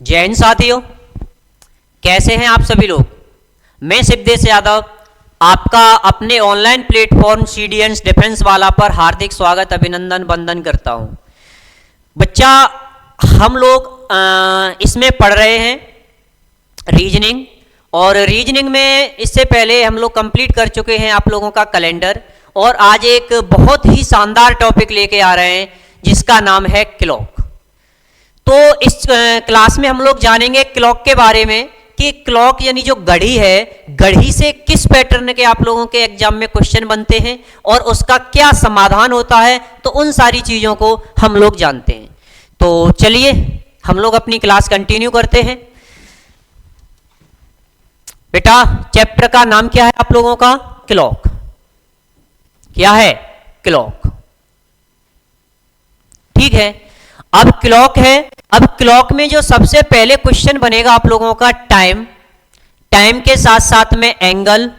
जय हिंद साथियों, कैसे हैं आप सभी लोग। मैं शिवदेश यादव आपका अपने ऑनलाइन प्लेटफॉर्म सीडीएंस डिफेंस वाला पर हार्दिक स्वागत अभिनंदन वंदन करता हूं। बच्चा, हम लोग इसमें पढ़ रहे हैं रीजनिंग, और रीजनिंग में इससे पहले हम लोग कंप्लीट कर चुके हैं आप लोगों का कैलेंडर, और आज एक बहुत ही शानदार टॉपिक लेके आ रहे हैं जिसका नाम है क्लॉक। तो इस क्लास में हम लोग जानेंगे क्लॉक के बारे में कि क्लॉक यानी जो घड़ी है, घड़ी से किस पैटर्न के आप लोगों के एग्जाम में क्वेश्चन बनते हैं और उसका क्या समाधान होता है, तो उन सारी चीज़ों को हम लोग जानते हैं। तो चलिए हम लोग अपनी क्लास कंटिन्यू करते हैं। बेटा, चैप्टर का नाम क्या है आप लोगों का? क्लॉक। क्या है? क्लॉक। ठीक है, अब क्लॉक है। अब क्लॉक में जो सबसे पहले क्वेश्चन बनेगा आप लोगों का टाइम, टाइम के साथ साथ में एंगल।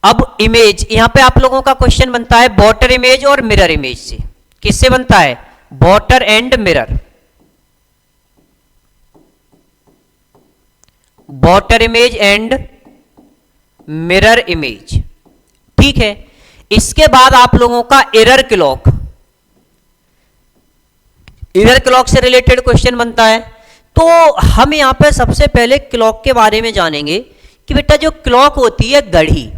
अब इमेज, यहां पे आप लोगों का क्वेश्चन बनता है वॉटर इमेज और मिरर इमेज से। किससे बनता है? Water and mirror. Water image and mirror image. ठीक है, इसके बाद आप लोगों का एरर क्लॉक, एरर क्लॉक से रिलेटेड क्वेश्चन बनता है। तो हम यहां पे सबसे पहले क्लॉक के बारे में जानेंगे कि बेटा जो क्लॉक होती है घड़ी,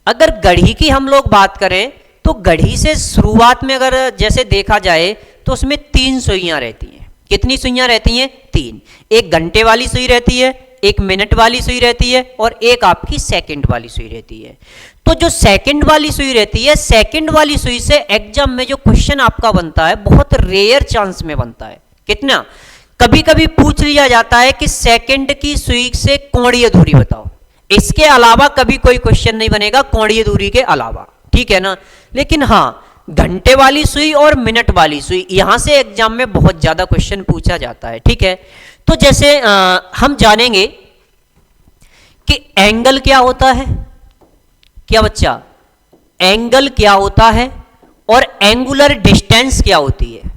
अगर घड़ी की हम लोग बात करें तो घड़ी से शुरुआत में अगर जैसे देखा जाए तो उसमें 3 सुइयां रहती हैं। कितनी सुइयां रहती हैं? 3। एक घंटे वाली सुई रहती है, एक मिनट वाली सुई रहती है, और एक आपकी सेकंड वाली सुई रहती है। तो जो सेकंड वाली सुई रहती है, सेकंड वाली सुई से एग्जाम में जो क्वेश्चन आपका बनता है बहुत रेयर चांस में बनता है। कितना? कभी कभी पूछ लिया जाता है कि सेकंड की सुई से कोणीय दूरी बताओ। इसके अलावा कभी कोई क्वेश्चन नहीं बनेगा कोणीय दूरी के अलावा। ठीक है ना। लेकिन हाँ, घंटे वाली सुई और मिनट वाली सुई, यहां से एग्जाम में बहुत ज्यादा क्वेश्चन पूछा जाता है। ठीक है, तो जैसे हम जानेंगे कि एंगल क्या होता है। क्या बच्चा? एंगल क्या होता है और एंगुलर डिस्टेंस क्या होती है?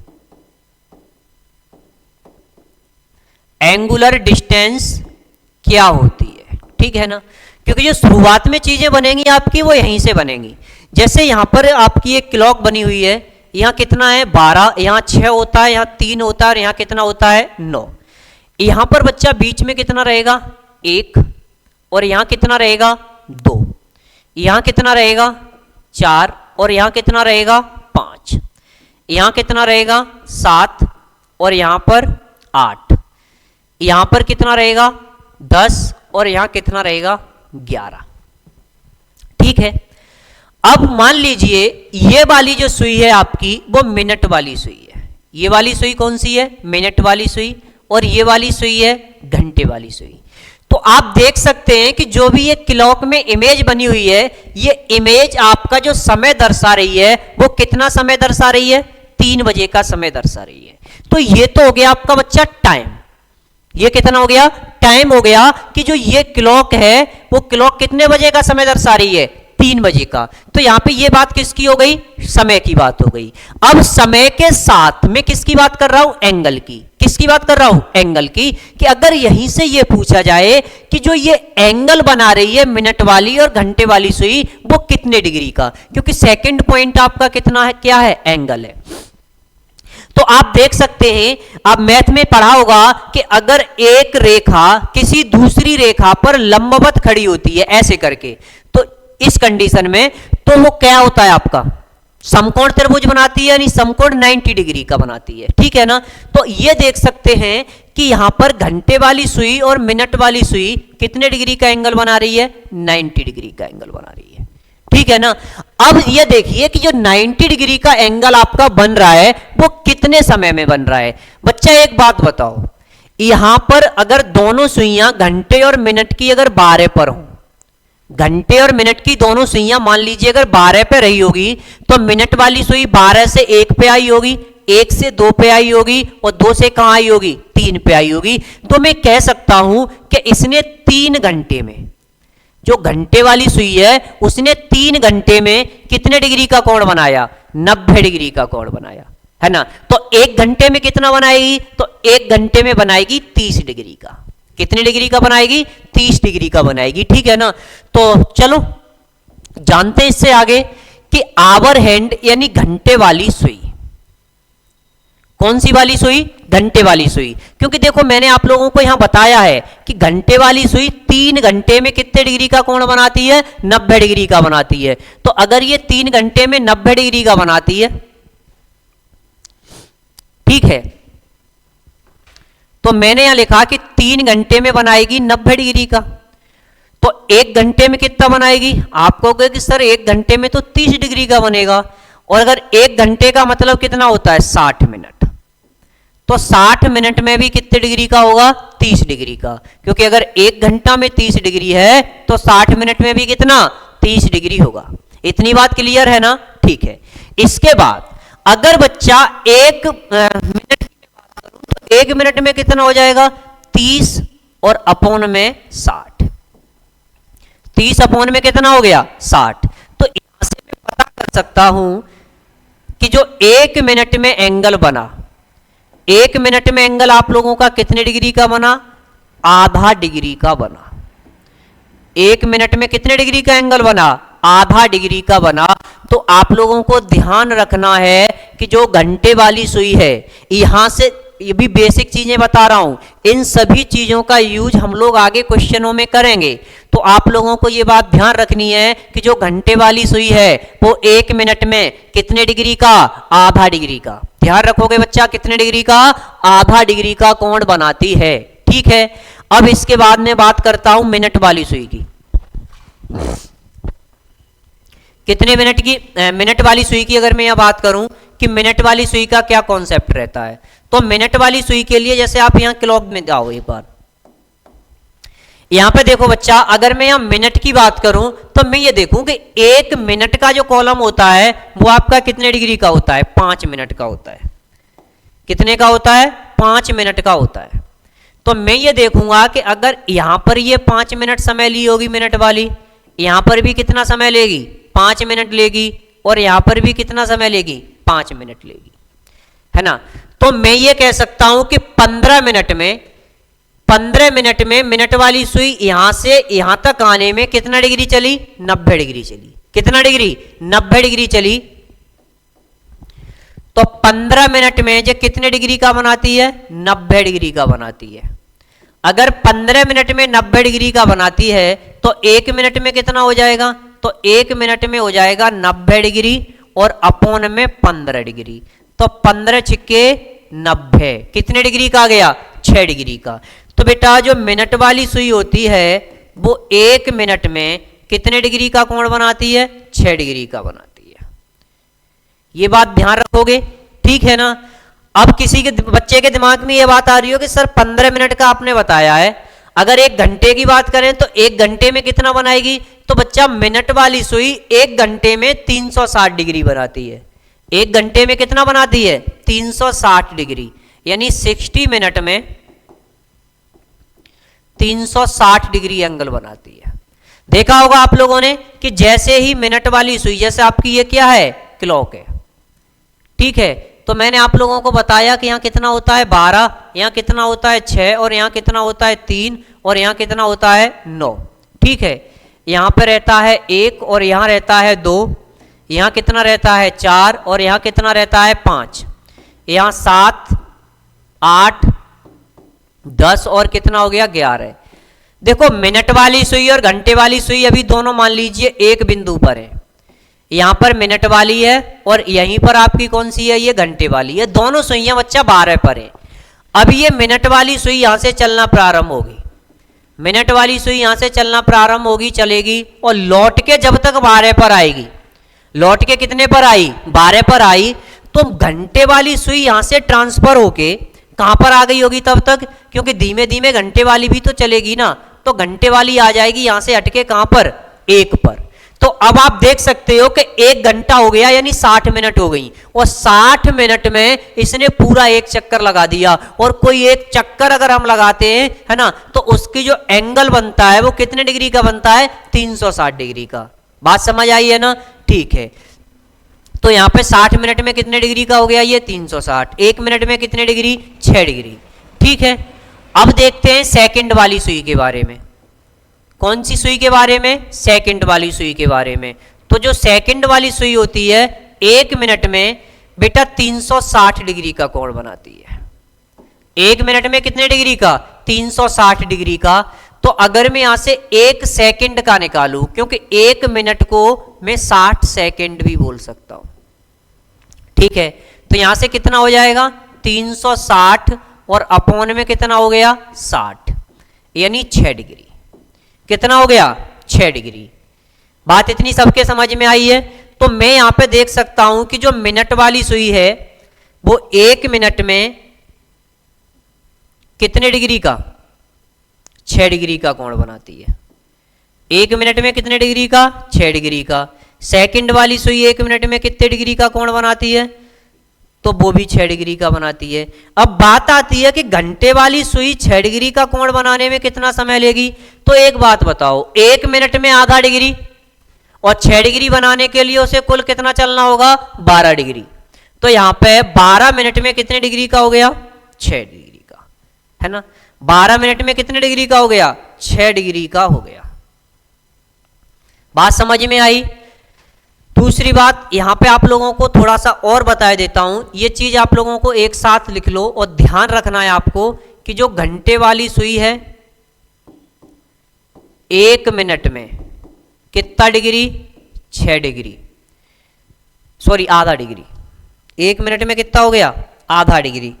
एंगुलर डिस्टेंस क्या होती है? ठीक है ना, क्योंकि जो शुरुआत में चीजें बनेंगी आपकी वो यहीं से बनेंगी। जैसे यहां पर आपकी एक क्लॉक बनी हुई है, यहां कितना है? 12, यहां 6 होता है, यहां 3 होता है, और यहां कितना होता है? 9। यहां पर बच्चा बीच में कितना रहेगा? 1, और यहां कितना रहेगा? 2। यहां कितना रहेगा? 4, और यहां कितना रहेगा? 5। यहां कितना रहेगा? 7, और यहां पर 8। यहां पर कितना रहेगा? 10, और यहां कितना रहेगा? 11। ठीक है, अब मान लीजिए ये वाली जो सुई है आपकी वो मिनट वाली सुई है। ये वाली सुई कौन सी है? मिनट वाली सुई। और ये वाली सुई है घंटे वाली सुई। तो आप देख सकते हैं कि जो भी ये क्लॉक में इमेज बनी हुई है, ये इमेज आपका जो समय दर्शा रही है वो कितना समय दर्शा रही है? 3 बजे का समय दर्शा रही है। तो ये तो हो गया आपका बच्चा टाइम। ये कितना हो गया? टाइम हो गया कि जो ये क्लॉक है वो क्लॉक कितने बजे का समय दर्शा रही है? 3 बजे का। तो यहां पे ये बात किसकी हो गई? समय की बात हो गई। अब समय के साथ में किसकी बात कर रहा हूं? एंगल की। किसकी बात कर रहा हूं? एंगल की। कि अगर यहीं से ये पूछा जाए कि जो ये एंगल बना रही है मिनट वाली और घंटे वाली सुई, वो कितने डिग्री का, क्योंकि सेकंड पॉइंट आपका कितना है? क्या है? एंगल है। तो आप देख सकते हैं, आप मैथ में पढ़ा होगा कि अगर एक रेखा किसी दूसरी रेखा पर लंबवत खड़ी होती है ऐसे करके, तो इस कंडीशन में तो वो क्या होता है आपका? समकोण त्रिभुज बनाती है, यानी समकोण 90 डिग्री का बनाती है। ठीक है ना। तो ये देख सकते हैं कि यहां पर घंटे वाली सुई और मिनट वाली सुई कितने डिग्री का एंगल बना रही है? 90 डिग्री का एंगल बना रही है। ठीक है ना। अब ये देखिए कि जो 90 डिग्री का एंगल आपका बन रहा है वो कितने समय में बन रहा है? बच्चा एक बात बताओ, यहां पर अगर दोनों सुइयां घंटे और मिनट की अगर 12 पर हो, घंटे और मिनट की दोनों सुइयां मान लीजिए अगर 12 पे रही होगी, तो मिनट वाली सुई 12 से 1 पे आई होगी, 1 से 2 पे आई होगी, और 2 से कहां आई होगी? 3 पे आई होगी। तो मैं कह सकता हूं कि इसने 3 घंटे में, जो घंटे वाली सुई है उसने 3 घंटे में कितने डिग्री का कोण बनाया? 90 डिग्री का कोण बनाया, है ना। तो 1 घंटे में कितना बनाएगी? तो 1 घंटे में बनाएगी 30 डिग्री का। कितने डिग्री का बनाएगी? 30 डिग्री का बनाएगी। ठीक है ना। तो चलो जानते हैं इससे आगे कि आवर हैंड यानी घंटे वाली सुई, कौन सी वाली सुई? घंटे वाली सुई। क्योंकि देखो मैंने आप लोगों को यहां बताया है कि घंटे वाली सुई 3 घंटे में कितने डिग्री का कोण बनाती है? 90 डिग्री का बनाती है। तो अगर ये 3 घंटे में 90 डिग्री का बनाती है, ठीक है, तो मैंने यहां लिखा कि 3 घंटे में बनाएगी 90 डिग्री का, तो 1 घंटे में कितना बनाएगी? आप कहोगे कि सर 1 घंटे में तो 30 डिग्री का बनेगा, और अगर 1 घंटे का मतलब कितना होता है? 60 मिनट। तो 60 मिनट में भी कितने डिग्री का होगा? 30 डिग्री का। क्योंकि अगर 1 घंटा में 30 डिग्री है तो 60 मिनट में भी कितना? 30 डिग्री होगा। इतनी बात क्लियर है ना? ठीक है। इसके बाद अगर बच्चा 1 मिनट की बात करूं तो 1 मिनट में कितना हो जाएगा? 30 और अपॉन में 60। 30 अपॉन में कितना हो गया? 60। तो यहां से मैं पता कर सकता हूं कि जो 1 मिनट में एंगल बना, 1 मिनट में एंगल आप लोगों का कितने डिग्री का बना? आधा डिग्री का बना। 1 मिनट में कितने डिग्री का एंगल बना? आधा डिग्री का बना। तो आप लोगों को ध्यान रखना है कि जो घंटे वाली सुई है, यहां से ये भी बेसिक चीजें बता रहा हूं, इन सभी चीजों का यूज हम लोग आगे क्वेश्चनों में करेंगे। तो आप लोगों को ये बात ध्यान रखनी है कि जो घंटे वाली सुई है वो 1 मिनट में कितने डिग्री का? आधा डिग्री का। ध्यान रखोगे बच्चा, कितने डिग्री का? आधा डिग्री का कोण बनाती है। ठीक है। अब इसके बाद में बात करता हूं मिनट वाली सुई की। कितने मिनट की? मिनट वाली सुई की अगर मैं यहां बात करूं कि मिनट वाली सुई का क्या कॉन्सेप्ट रहता है, तो मिनट वाली सुई के लिए जैसे आप यहां क्लॉक में आओ एक बार, यहां पे देखो बच्चा, अगर मैं यहां मिनट की बात करूं तो मैं ये देखूं कि 1 मिनट का जो कॉलम होता है वो आपका कितने डिग्री का होता है? 5 मिनट का होता है। कितने का होता है? 5 मिनट का होता है। तो मैं ये देखूंगा कि अगर यहां पर ये 5 मिनट समय ली होगी मिनट वाली, यहां पर भी कितना समय लेगी? 5 मिनट लेगी, और यहां पर भी कितना समय लेगी? 5 मिनट लेगी, है ना। तो मैं ये कह सकता हूं कि 15 मिनट में मिनट वाली सुई यहां से यहां तक आने में कितना डिग्री चली? 90 डिग्री चली। कितना डिग्री? 90 डिग्री चली। तो 15 मिनट में जो कितने डिग्री का बनाती है? 90 डिग्री का बनाती है। अगर 15 मिनट में 90 डिग्री का बनाती है तो 1 मिनट में कितना हो जाएगा? तो 1 मिनट में हो जाएगा 90 डिग्री और अपॉन में 15 डिग्री। तो 15 छिक्के 90, कितने डिग्री का आ गया? 6 डिग्री का। तो बेटा जो मिनट वाली सुई होती है वो 1 मिनट में कितने डिग्री का कोण बनाती है? 6 डिग्री का बनाती है। ये बात ध्यान रखोगे, ठीक है ना। अब किसी के बच्चे के दिमाग में ये बात आ रही हो कि सर 15 मिनट का आपने बताया है, अगर 1 घंटे की बात करें तो 1 घंटे में कितना बनाएगी? तो बच्चा मिनट वाली सुई 1 घंटे में 360 डिग्री बनाती है। 1 घंटे में कितना बनाती है? 360 डिग्री, यानी 60 मिनट में 360 डिग्री एंगल बनाती है। देखा होगा आप लोगों ने कि जैसे ही मिनट वाली सुई, जैसे आपकी ये क्या है? क्लॉक है, ठीक है। तो मैंने आप लोगों को बताया कि यहाँ कितना होता है? 12, यहाँ कितना होता है? 6, और यहाँ कितना होता है? 3, और यहाँ कितना होता है? 9, ठीक है। यहाँ पे रहता है 1, और यहाँ रहता है 2, यहाँ कितना रहता है? 4, और यहाँ कितना रहता है? 5, यहाँ 7, 8, 10, और कितना हो गया? 11। देखो मिनट वाली सुई और घंटे वाली सुई अभी दोनों मान लीजिए एक बिंदु पर है। यहां पर मिनट वाली है और यहीं पर आपकी कौन सी है? ये घंटे वाली है। दोनों सुइयां बच्चा 12 पर है। अब ये मिनट वाली सुई यहां से चलना प्रारंभ होगी, मिनट वाली सुई यहां से चलना प्रारंभ होगी, चलेगी, और लौट के जब तक 12 पर आएगी, लौट के कितने पर आई? 12 पर आई। तो घंटे वाली सुई यहां से ट्रांसफर होके कहां पर आ गई होगी तब तक? क्योंकि धीमे धीमे घंटे वाली भी तो चलेगी ना, तो घंटे वाली आ जाएगी यहां से हटके कहां पर? 1 पर। तो अब आप देख सकते हो कि 1 घंटा हो गया, यानी 60 मिनट हो गई, और 60 मिनट में इसने पूरा 1 चक्कर लगा दिया। और कोई 1 चक्कर अगर हम लगाते हैं, है ना, तो उसकी जो एंगल बनता है वो कितने डिग्री का बनता है? 360 डिग्री का। बात समझ आई है ना? ठीक है। तो यहां पे 60 मिनट में कितने डिग्री का हो गया? ये 360। 1 मिनट में कितने डिग्री? 6 डिग्री, ठीक है। अब देखते हैं सेकंड वाली सुई के बारे में। कौन सी सुई के बारे में? सेकंड वाली सुई के बारे में। तो जो सेकंड वाली सुई होती है 1 मिनट में बेटा 360 डिग्री का कोण बनाती है। 1 मिनट में कितने डिग्री का? 360 डिग्री का। तो अगर मैं यहां से 1 सेकंड का निकालूं, क्योंकि 1 मिनट को मैं 60 सेकंड भी बोल सकता हूं, ठीक है, तो यहां से कितना हो जाएगा? 360 और अपॉन में कितना हो गया? 60, यानी 6 डिग्री। कितना हो गया? 6 डिग्री। बात इतनी सबके समझ में आई है? तो मैं यहां पे देख सकता हूं कि जो मिनट वाली सुई है वो 1 मिनट में कितने डिग्री का? 6 डिग्री का कोण बनाती है। 1 मिनट में कितने डिग्री का? 6 डिग्री का। सेकंड वाली सुई 1 मिनट में कितने डिग्री का कोण बनाती है? तो वो भी 6 डिग्री का बनाती है। अब बात आती है कि घंटे वाली सुई 6 डिग्री का कोण बनाने में कितना समय लेगी। तो एक बात बताओ, 1 मिनट में आधा डिग्री और 6 डिग्री बनाने के लिए उसे कुल कितना चलना होगा? 12 डिग्री। तो यहां पे 12 मिनट में कितने डिग्री का हो गया? 6 डिग्री का, है ना। 12 मिनट में कितने डिग्री का हो गया? 6 डिग्री का हो गया। बात समझ में आई? दूसरी बात यहां पे आप लोगों को थोड़ा सा और बता देता हूं, ये चीज आप लोगों को एक साथ लिख लो और ध्यान रखना है आपको कि जो घंटे वाली सुई है 1 मिनट में कितना डिग्री? 6 डिग्री, सॉरी आधा डिग्री। 1 मिनट में कितना हो गया? आधा डिग्री।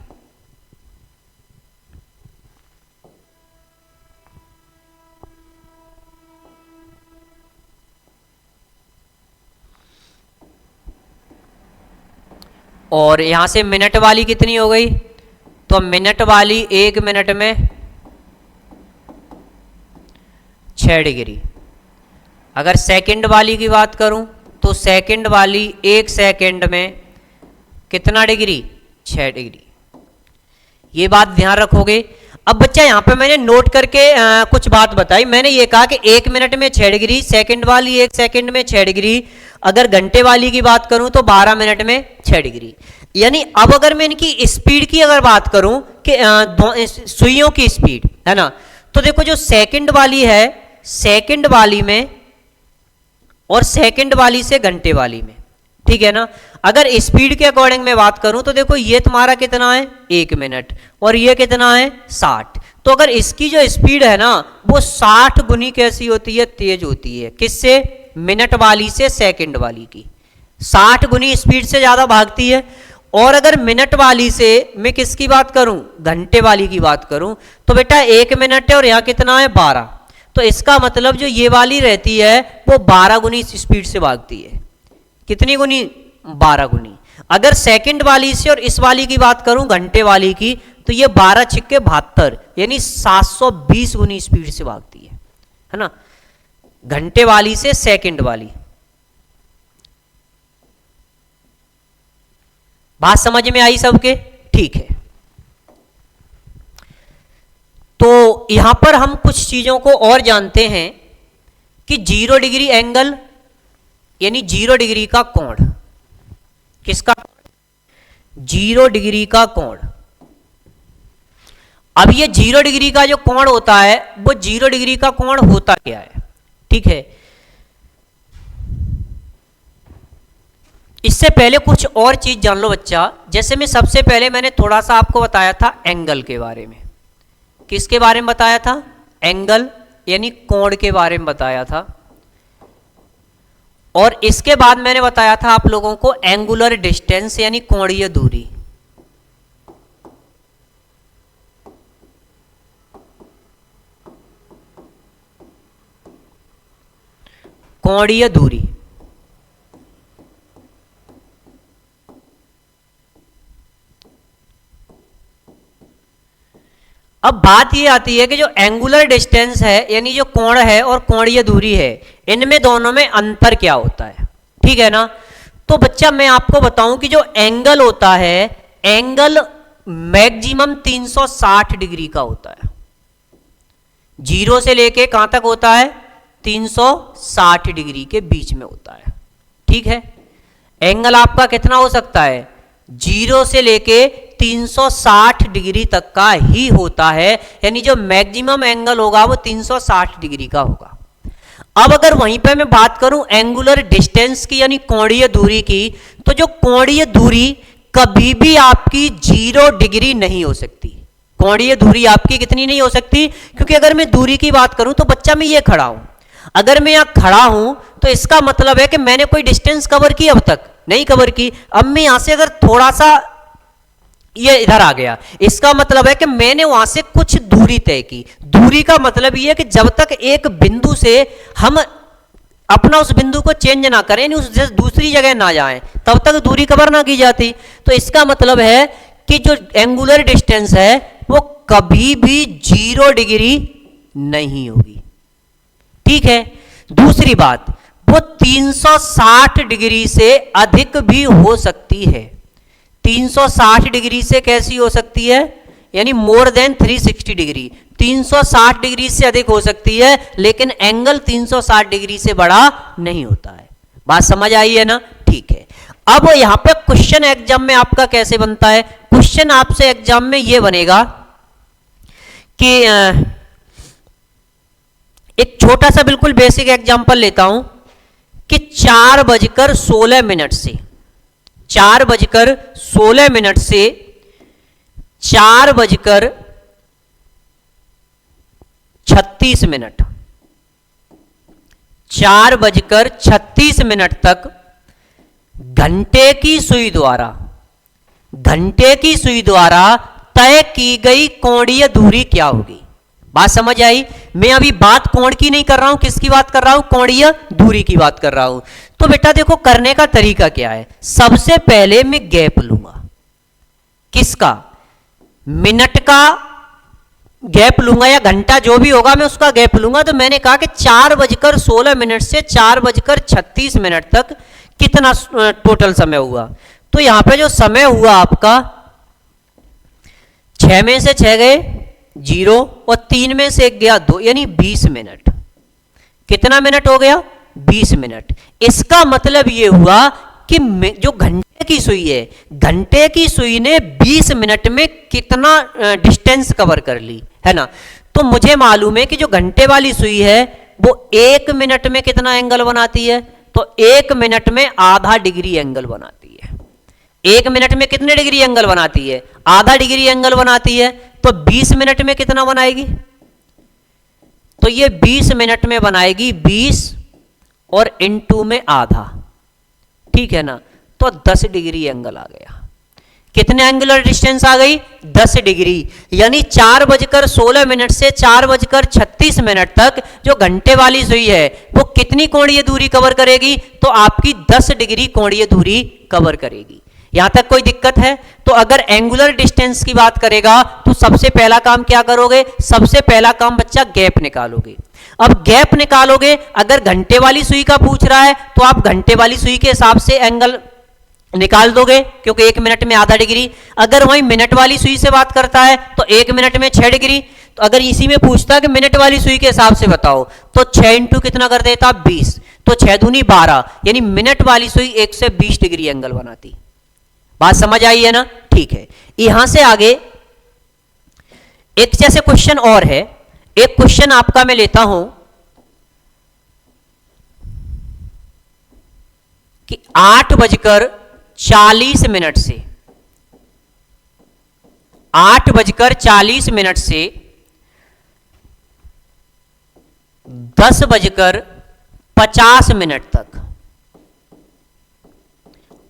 और यहां से मिनट वाली कितनी हो गई? तो मिनट वाली 1 मिनट में 6 डिग्री। अगर सेकंड वाली की बात करूं तो सेकंड वाली 1 सेकंड में कितना डिग्री? 6 डिग्री। ये बात ध्यान रखोगे। अब बच्चा यहां पे मैंने नोट करके कुछ बात बताई। मैंने ये कहा कि 1 मिनट में 6 डिग्री, सेकंड वाली 1 सेकंड में 6 डिग्री। अगर घंटे वाली की बात करूं तो 12 मिनट में 6 डिग्री। यानी अब अगर मैं इनकी स्पीड की अगर बात करूं कि सुइयों की स्पीड, है ना, तो देखो जो सेकंड वाली है, सेकंड वाली में और सेकंड वाली से घंटे वाली में, ठीक है ना। अगर स्पीड के अकॉर्डिंग मैं बात करूं तो देखो ये तुम्हारा कितना है? 1 मिनट और ये कितना है? 60। तो अगर इसकी जो स्पीड है ना वो 60 गुनी कैसी होती है? तेज होती है। किससे? मिनट वाली से सेकंड वाली की 60 गुनी स्पीड से ज्यादा भागती है। और अगर मिनट वाली से मैं किसकी बात करूं? घंटे वाली की बात करूं तो बेटा 1 मिनट है और यहां कितना है? 12। तो इसका मतलब जो ये वाली रहती है वो 12 गुनी स्पीड से भागती है। कितनी गुनी? 12 गुनी। अगर सेकंड वाली से और इस वाली की बात करूं घंटे वाली की तो ये 12 छिक्के 72 यानी 720 गुनी स्पीड से भागती है ना, घंटे वाली से सेकंड वाली। बात समझ में आई सबके? ठीक है। तो यहां पर हम कुछ चीजों को और जानते हैं कि 0 डिग्री एंगल यानी 0 डिग्री का कोण। किसका? 0 डिग्री का कोण। अब ये 0 डिग्री का जो कोण होता है वो 0 डिग्री का कोण होता क्या है? ठीक है, इससे पहले कुछ और चीज जान लो बच्चा। जैसे मैं सबसे पहले मैंने थोड़ा सा आपको बताया था एंगल के बारे में। किसके बारे में बताया था? एंगल यानी कोण के बारे में बताया था। और इसके बाद मैंने बताया था आप लोगों को एंगुलर डिस्टेंस यानी कोणीय दूरी। कोणीय दूरी। अब बात ये आती है कि जो एंगुलर डिस्टेंस है यानी जो कोण है और कोणीय दूरी है, इनमें दोनों में अंतर क्या होता है? ठीक है ना। तो बच्चा मैं आपको बताऊं कि जो एंगल होता है, एंगल मैक्सिमम 360 डिग्री का होता है। 0 से लेके कहां तक होता है? 360 डिग्री के बीच में होता है। ठीक है, एंगल आपका कितना हो सकता है? 0 से लेके 360 डिग्री तक का ही होता है, यानी जो मैक्सिमम एंगल होगा वो 360 डिग्री का होगा। अब अगर वहीं पे मैं बात करूं एंगुलर डिस्टेंस की यानी कोणीय दूरी की, तो जो कोणीय दूरी कभी भी आपकी 0 डिग्री नहीं हो सकती। कोणीय दूरी आपकी कितनी नहीं हो सकती, क्योंकि अगर मैं दूरी की बात करूं तो बच्चा मैं ये खड़ा हूं, अगर मैं यहां खड़ा हूं तो इसका मतलब है कि मैंने कोई डिस्टेंस कवर की, अब तक नहीं कवर की। अब मैं यहां से अगर थोड़ा सा ये इधर आ गया, इसका मतलब है कि मैंने वहां से कुछ दूरी तय की। दूरी का मतलब ये है कि जब तक एक बिंदु से हम अपना उस बिंदु को चेंज ना करें, उस दूसरी जगह ना जाएं, तब तक दूरी कवर ना की जाती। तो इसका मतलब है कि जो एंगुलर डिस्टेंस है वो कभी भी 0 डिग्री नहीं होगी। ठीक है, दूसरी बात, वो 360 डिग्री से अधिक भी हो सकती है। 360 डिग्री से कैसी हो सकती है, यानी मोर देन 360 डिग्री, 360 डिग्री से अधिक हो सकती है, लेकिन एंगल 360 डिग्री से बड़ा नहीं होता है। बात समझ आई है ना? ठीक है। अब यहां पे क्वेश्चन एग्जाम में आपका कैसे बनता है, क्वेश्चन आपसे एग्जाम में यह बनेगा कि एक छोटा सा बिल्कुल बेसिक एग्जांपल लेता हूं कि 4:16 से 4:16 से 4:36 4:36 तक घंटे की सुई द्वारा तय की गई कोणीय दूरी क्या होगी। बात समझ आई? मैं अभी बात कोण की नहीं कर रहा हूं, किसकी बात कर रहा हूं, कोणीय दूरी की बात कर रहा हूं। तो बेटा देखो करने का तरीका क्या है, सबसे पहले मैं गैप लूंगा, किसका, मिनट का गैप लूंगा या घंटा जो भी होगा मैं उसका गैप लूंगा। तो मैंने कहा कि 4:16 से 4:36 तक कितना टोटल समय हुआ। तो यहां पे जो समय हुआ आपका 6 में से 6 गए 0 और 3 में से 1 गया 2, यानी 20 मिनट। कितना मिनट हो गया, 20 मिनट। इसका मतलब यह हुआ कि जो घंटे की सुई है, घंटे की सुई ने 20 मिनट में कितना डिस्टेंस कवर कर ली, है ना। तो मुझे मालूम है कि जो घंटे वाली सुई है वो 1 मिनट में कितना एंगल बनाती है, तो 1 मिनट में आधा डिग्री एंगल बनाती है। 1 मिनट में कितने डिग्री एंगल बनाती है, आधा डिग्री एंगल बनाती है। तो 20 मिनट में कितना बनाएगी, तो ये 20 मिनट में बनाएगी 20 और इनटू में आधा, ठीक है ना। तो 10 डिग्री एंगल आ गया। कितने एंगुलर डिस्टेंस आ गई, 10 डिग्री। यानी 4:16 से 4:36 तक जो घंटे वाली सुई है वो कितनी कोणीय दूरी कवर करेगी, तो आपकी 10 डिग्री कोणीय दूरी कवर करेगी। यहां तक कोई दिक्कत है? तो अगर एंगुलर डिस्टेंस की बात करेगा तो सबसे पहला काम क्या करोगे, सबसे पहला काम बच्चा गैप निकालोगे। अब गैप निकालोगे, अगर घंटे वाली सुई का पूछ रहा है तो आप घंटे वाली सुई के हिसाब से एंगल निकाल दोगे, क्योंकि 1 मिनट में आधा डिग्री। अगर वही मिनट वाली सुई से बात करता है तो 1 मिनट में 6 डिग्री। तो अगर इसी में पूछता है कि मिनट वाली सुई के हिसाब से बताओ, तो 6 इंटू कितना कर देता, 20, तो 6 दूनी 12, यानी मिनट वाली सुई 120 डिग्री एंगल बनाती। बात समझ आई है ना? ठीक है। यहां से आगे एक जैसे क्वेश्चन और है, एक क्वेश्चन आपका मैं लेता हूं कि 8:40 से 8:40 से 10:50 तक,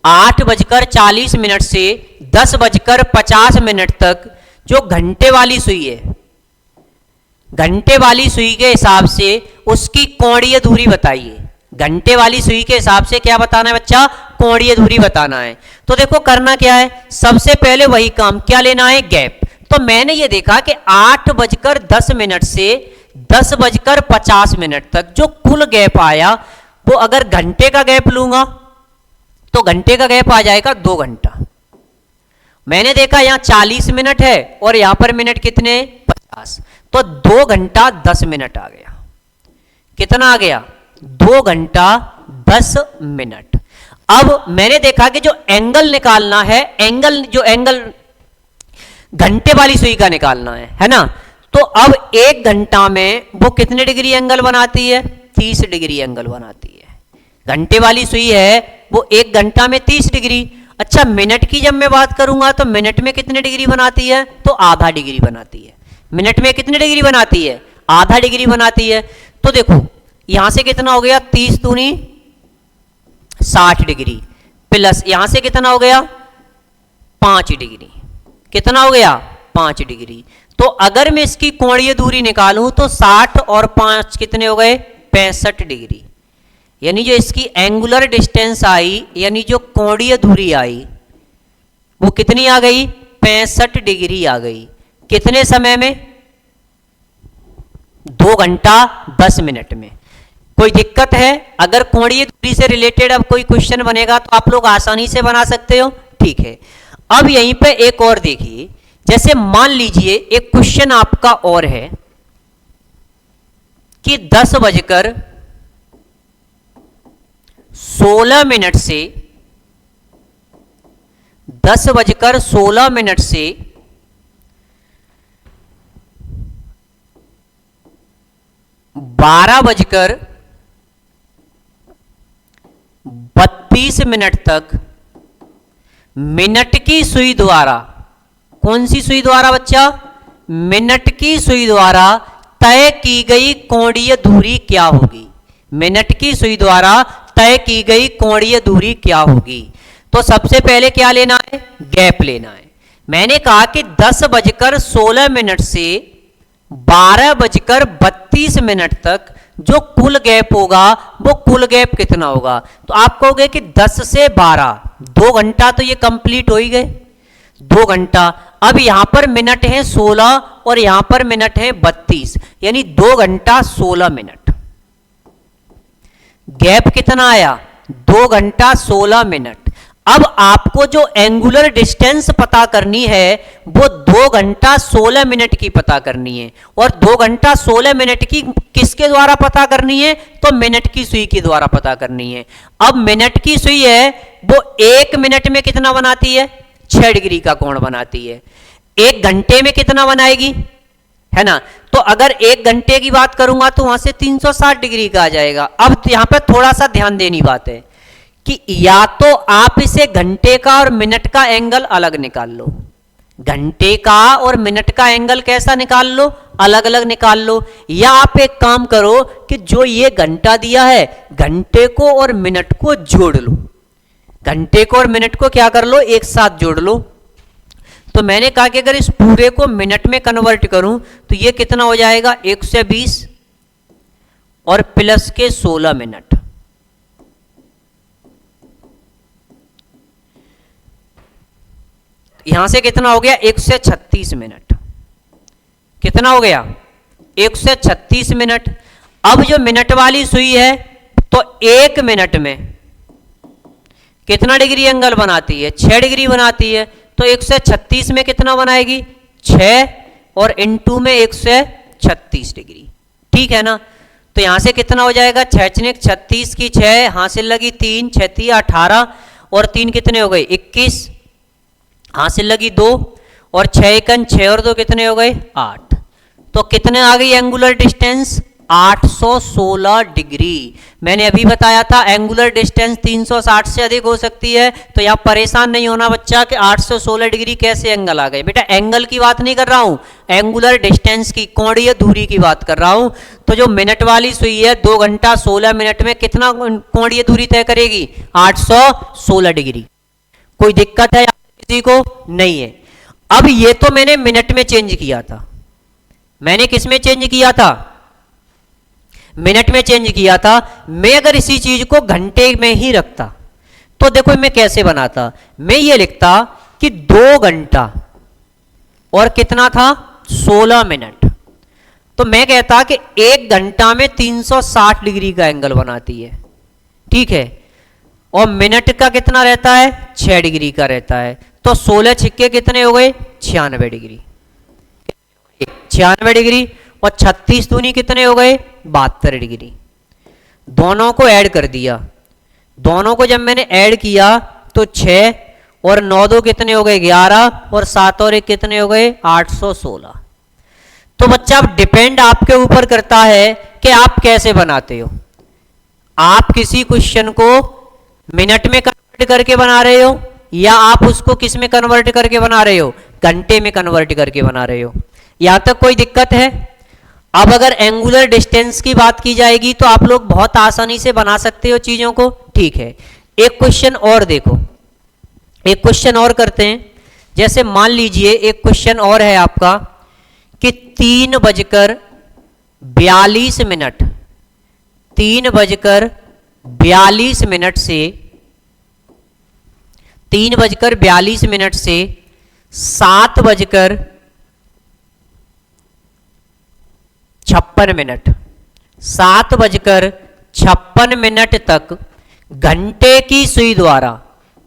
8:40 से 10:50 तक जो घंटे वाली सुई है, घंटे वाली सुई के हिसाब से उसकी कोणीय दूरी बताइए। घंटे वाली सुई के हिसाब से क्या बताना है बच्चा, कोणीय दूरी बताना है। तो देखो करना क्या है, सबसे पहले वही काम, क्या लेना है, गैप। तो मैंने ये देखा कि 8:10 से 10:50 तक जो कुल गैप आया वो अगर घंटे का गैप लूंगा तो घंटे का गैप आ जाएगा 2 घंटा। मैंने देखा यहां 40 मिनट है और यहां पर मिनट कितने, 50, तो 2 घंटा 10 मिनट आ गया। कितना आ गया, 2 घंटा 10 मिनट। अब मैंने देखा कि जो एंगल निकालना है, एंगल घंटे वाली सुई का निकालना है ना। तो अब 1 घंटा में वो कितने डिग्री एंगल बनाती है? 30 डिग्री एंगल बनाती है। घंटे वाली सुई है वो 1 घंटा में 30 डिग्री। अच्छा, मिनट की जब मैं बात करूंगा तो मिनट में कितने डिग्री बनाती है? तो आधा डिग्री बनाती है। मिनट में कितने डिग्री बनाती है? आधा डिग्री बनाती है। तो देखो यहां से कितना हो गया? 30 दूनी 60 डिग्री, प्लस यहां से कितना हो गया? 5 डिग्री। कितना हो गया? 5 डिग्री। तो अगर मैं इसकी कोणीय दूरी निकालूं तो 60 और 5 कितने हो गए? 65 डिग्री। यानी जो इसकी एंगुलर डिस्टेंस आई, यानी जो कोणीय दूरी आई, वो कितनी आ गई? 65 डिग्री आ गई। कितने समय में? 2 घंटा 10 मिनट में। कोई दिक्कत है? अगर कोणीय दूरी से रिलेटेड अब कोई क्वेश्चन बनेगा तो आप लोग आसानी से बना सकते हो। ठीक है, अब यहीं पे एक और देखिए, जैसे मान लीजिए एक क्वेश्चन आपका और है कि 10:16 से 10:16 से 12:32 तक मिनट की सुई द्वारा, कौन सी सुई द्वारा बच्चा? मिनट की सुई द्वारा तय की गई कोणीय दूरी क्या होगी? मिनट की सुई द्वारा तय की गई कोणीय दूरी क्या होगी? तो सबसे पहले क्या लेना है? गैप लेना है। मैंने कहा कि 10:16 से 12:32 तक जो कुल गैप होगा वो कुल गैप कितना होगा? तो आप कहोगे कि 10 से 12, 2 घंटा तो ये कंप्लीट हो ही गए, 2 घंटा। अब यहां पर मिनट है 16 और यहां पर मिनट है 32, यानी 2 घंटा 16 मिनट। गैप कितना आया? 2 घंटा 16 मिनट। अब आपको जो एंगुलर डिस्टेंस पता करनी है वो 2 घंटा 16 मिनट की पता करनी है। और 2 घंटा 16 मिनट की किसके द्वारा पता करनी है? तो मिनट की सुई के द्वारा पता करनी है। अब मिनट की सुई है वो 1 मिनट में कितना बनाती है? 6 डिग्री का कोण बनाती है। 1 घंटे में कितना बनाएगी? है ना। तो अगर 1 घंटे की बात करूंगा तो वहां से 360 डिग्री का आ जाएगा। अब यहां पर थोड़ा सा ध्यान देनी बात है कि या तो आप इसे घंटे का और मिनट का एंगल अलग निकाल लो, घंटे का और मिनट का एंगल कैसा निकाल लो? अलग अलग निकाल लो। या आप एक काम करो कि जो ये घंटा दिया है, घंटे को और मिनट को जोड़ लो, घंटे को और मिनट को क्या कर लो? एक साथ जोड़ लो। तो मैंने कहा कि अगर इस पूरे को मिनट में कन्वर्ट करूं तो ये कितना हो जाएगा? 120 और प्लस के 16 मिनट। यहां से कितना हो गया? 136 मिनट। कितना हो गया? 136 मिनट। अब जो मिनट वाली सुई है तो 1 मिनट में कितना डिग्री एंगल बनाती है? 6 डिग्री बनाती है। तो 136 में कितना बनाएगी? 6 और इनटू में 136 डिग्री। ठीक है ना। तो यहां से कितना हो जाएगा? 6 36 की 6 हासिल लगी 3, 6 18 और 3 कितने हो गए? 21, हासिल लगी 2 और 6 6 और 2 कितने हो गए? 8। तो कितने आ गई एंगुलर डिस्टेंस? 816 डिग्री। मैंने अभी बताया था एंगुलर डिस्टेंस 360 से अधिक हो सकती है। तो यहां परेशान नहीं होना बच्चा कि 816 डिग्री कैसे एंगल आ गए। बेटा एंगल की बात नहीं कर रहा हूं, एंगुलर डिस्टेंस की, कोणीय दूरी की बात कर रहा हूं। तो जो मिनट वाली सुई है 2 घंटा 16 मिनट में कितना कोणीय दूरी तय करेगी? 816 डिग्री। कोई दिक्कत है किसी को? नहीं है। अब ये तो मैंने मिनट में चेंज किया था, मैंने किस में चेंज किया था? मिनट में चेंज किया था। मैं अगर इसी चीज को घंटे में ही रखता तो देखो मैं कैसे बनाता। मैं ये लिखता कि 2 घंटा और कितना था? 16 मिनट। तो मैं कहता कि 1 घंटा में 360 डिग्री का एंगल बनाती है। ठीक है। और मिनट का कितना रहता है? 6 डिग्री का रहता है। तो 16 छिक्के कितने हो गए? 96 डिग्री। 96 डिग्री और 36 दूनी कितने हो गए? 72 डिग्री। दोनों को ऐड कर दिया। दोनों को जब मैंने ऐड किया तो 6 और 9 दो कितने हो गए 11, और 7 और 1 कितने हो गए 816। तो बच्चा अब डिपेंड आपके ऊपर करता है कि आप कैसे बनाते हो। आप किसी क्वेश्चन को मिनट में कन्वर्ट करके बना रहे हो, या आप उसको किस में कन्वर्ट करके बना रहे हो, घंटे में कन्वर्ट करके बना रहे हो। यहां तक कोई दिक्कत है? अब अगर एंगुलर डिस्टेंस की बात की जाएगी तो आप लोग बहुत आसानी से बना सकते हो चीजों को। ठीक है, एक क्वेश्चन और देखो, एक क्वेश्चन और करते हैं। जैसे मान लीजिए एक क्वेश्चन और है आपका कि 3:42 मिनट, 3:42 मिनट से 3:42 मिनट से 7:56 मिनट, 7:56 मिनट तक घंटे की सुई द्वारा,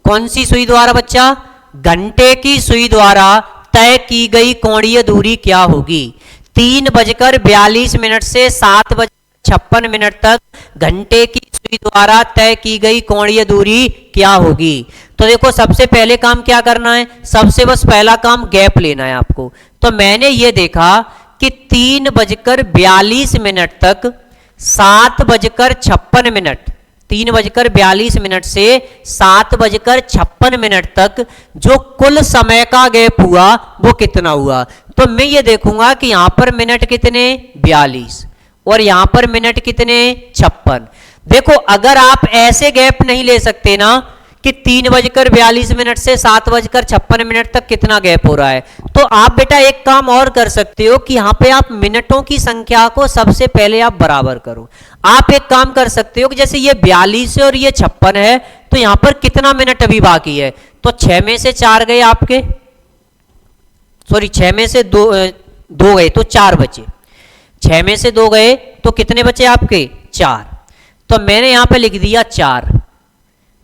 कौन सी सुई द्वारा बच्चा, घंटे की सुई द्वारा तय की गई कोणीय दूरी क्या होगी। 3:42 मिनट से 7:56 मिनट तक घंटे की सुई द्वारा तय की गई कोणीय दूरी क्या होगी। तो देखो सबसे पहले काम क्या करना है, सबसे बस पहला काम गैप लेना है आपको। तो मैंने ये देखा कि 3:42 मिनट तक 7:56 मिनट, 3:42 मिनट से 7:56 मिनट तक जो कुल समय का गैप हुआ वो कितना हुआ। तो मैं ये देखूंगा कि यहां पर मिनट कितने 42 और यहां पर मिनट कितने 56। देखो अगर आप ऐसे गैप नहीं ले सकते ना कि 3:42 मिनट से 7:56 मिनट तक कितना गैप हो रहा है, तो आप बेटा एक काम और कर सकते हो कि यहां पे आप मिनटों की संख्या को सबसे पहले आप बराबर करो। आप एक काम कर सकते हो कि जैसे ये 42 है और ये 56 है, तो यहां पर कितना मिनट अभी बाकी है, तो 6 में से 4 गए आपके, सॉरी 6 में से 2 गए तो 4 बचे, 6 में से 2 गए तो कितने बचे आपके 4। तो मैंने यहां पे लिख दिया 4,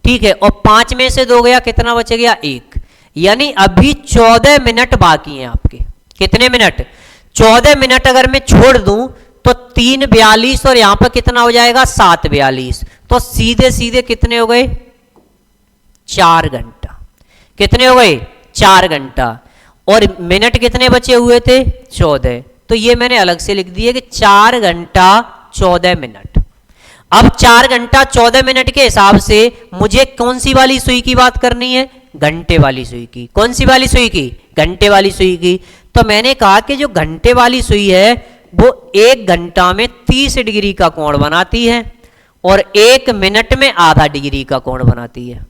ठीक है, और 5 में से 2 गया, कितना बच गया 1, यानी अभी 14 मिनट बाकी हैं आपके। कितने मिनट 14 मिनट अगर मैं छोड़ दूं तो 3:42 और यहां पर कितना हो जाएगा 7:42, तो सीधे सीधे कितने हो गए 4 घंटा। कितने हो गए 4 घंटा, और मिनट कितने बचे हुए थे 14, तो ये मैंने अलग से लिख दिया कि 4 घंटा 14 मिनट। अब 4 घंटा 14 मिनट के हिसाब से मुझे कौन सी वाली सुई की बात करनी है, घंटे वाली सुई की। कौन सी वाली सुई की, घंटे वाली सुई की। तो मैंने कहा कि जो घंटे वाली सुई है वो 1 घंटा में 30 डिग्री का कोण बनाती है और 1 मिनट में आधा डिग्री का कोण बनाती है।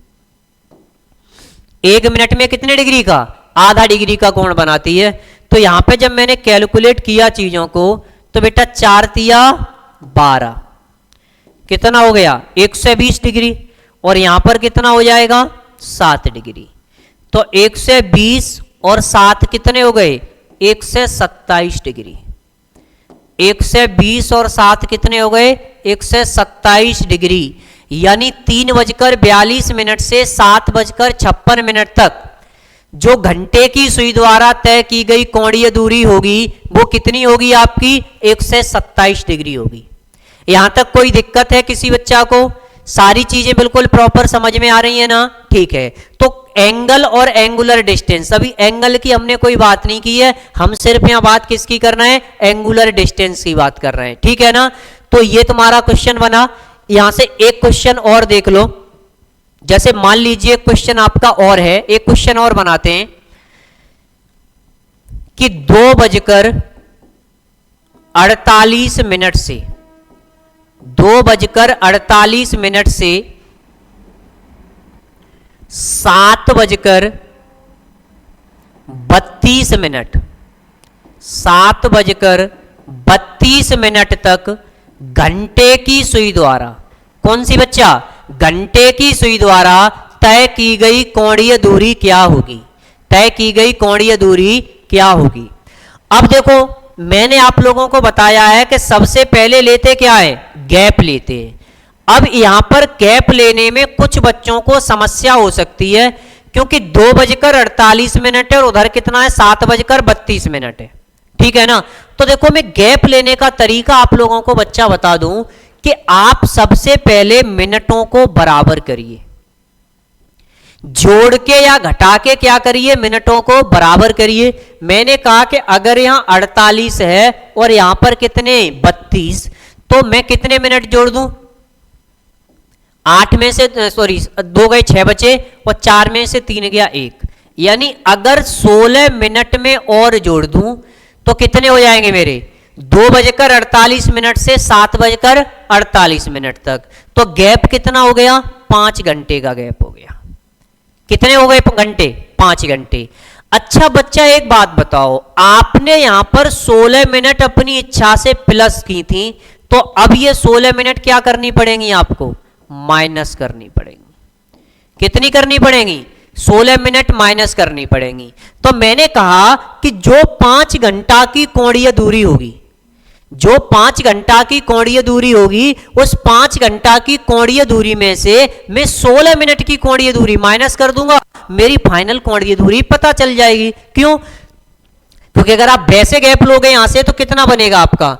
1 मिनट में कितने डिग्री का, आधा डिग्री का कोण बनाती है। तो यहां पे जब मैंने कैलकुलेट किया चीजों को तो बेटा 4 तिया 12, कितना हो गया 120 डिग्री, और यहां पर कितना हो जाएगा 7 डिग्री। तो 120 और 7 कितने हो गए 127 डिग्री। 120 और 7 कितने हो गए 127 डिग्री, यानी 3:42 मिनट से 7:56 मिनट तक जो घंटे की सुई द्वारा तय की गई कोणीय दूरी होगी वो कितनी होगी आपकी 127 डिग्री होगी। यहां तक कोई दिक्कत है किसी बच्चा को, सारी चीजें बिल्कुल प्रॉपर समझ में आ रही है ना। ठीक है, तो एंगल और एंगुलर डिस्टेंस, अभी एंगल की हमने कोई बात नहीं की है, हम सिर्फ यहां बात किसकी कर रहे हैं, एंगुलर डिस्टेंस की बात कर रहे हैं। ठीक है ना, तो ये तुम्हारा क्वेश्चन बना। यहां से एक क्वेश्चन और देख लो, जैसे मान लीजिए क्वेश्चन आपका और है, एक क्वेश्चन और बनाते हैं कि 2:48 मिनट से 2:48 मिनट से 7:32 मिनट, 7:32 मिनट तक घंटे की सुई द्वारा, कौन सी बच्चा, घंटे की सुई द्वारा तय की गई कोणीय दूरी क्या होगी, तय की गई कोणीय दूरी क्या होगी। अब देखो मैंने आप लोगों को बताया है कि सबसे पहले लेते क्या है, गैप लेते हैं। अब यहां पर गैप लेने में कुछ बच्चों को समस्या हो सकती है, क्योंकि 2:48 मिनट है और उधर कितना है 7:32 मिनट है। ठीक है ना, तो देखो मैं गैप लेने का तरीका आप लोगों को बच्चा बता दूं कि आप सबसे पहले मिनटों को बराबर करिए। जोड़ के या घटा के क्या करिए, मिनटों को बराबर करिए। मैंने कहा कि अगर यहां 48 है और यहां पर कितने 32, तो मैं कितने मिनट जोड़ दूं, 8 में से 2 गए 6 बचे और 4 में से 3 गया 1, यानी अगर 16 मिनट में और जोड़ दूं तो कितने हो जाएंगे मेरे, 2:48 से 7:48 तक। तो गैप कितना हो गया, 5 घंटे का गैप हो गया। कितने हो गए घंटे, 5 घंटे। अच्छा बच्चा एक बात बताओ, आपने यहां पर 16 मिनट अपनी इच्छा से प्लस की थी, तो अब ये 16 मिनट क्या करनी पड़ेंगी आपको, माइनस करनी पड़ेंगी। कितनी करनी पड़ेंगी, 16 मिनट माइनस करनी पड़ेंगी। तो मैंने कहा कि जो 5 घंटा की कोणीय दूरी होगी, जो 5 घंटा की कोणीय दूरी होगी, उस 5 घंटा की कोणीय दूरी में से मैं 16 मिनट की कोणीय दूरी माइनस कर दूंगा, मेरी फाइनल कोणीय दूरी पता चल जाएगी। क्यों, क्योंकि अगर आप वैसे गैप लोगे यहां से तो कितना बनेगा आपका,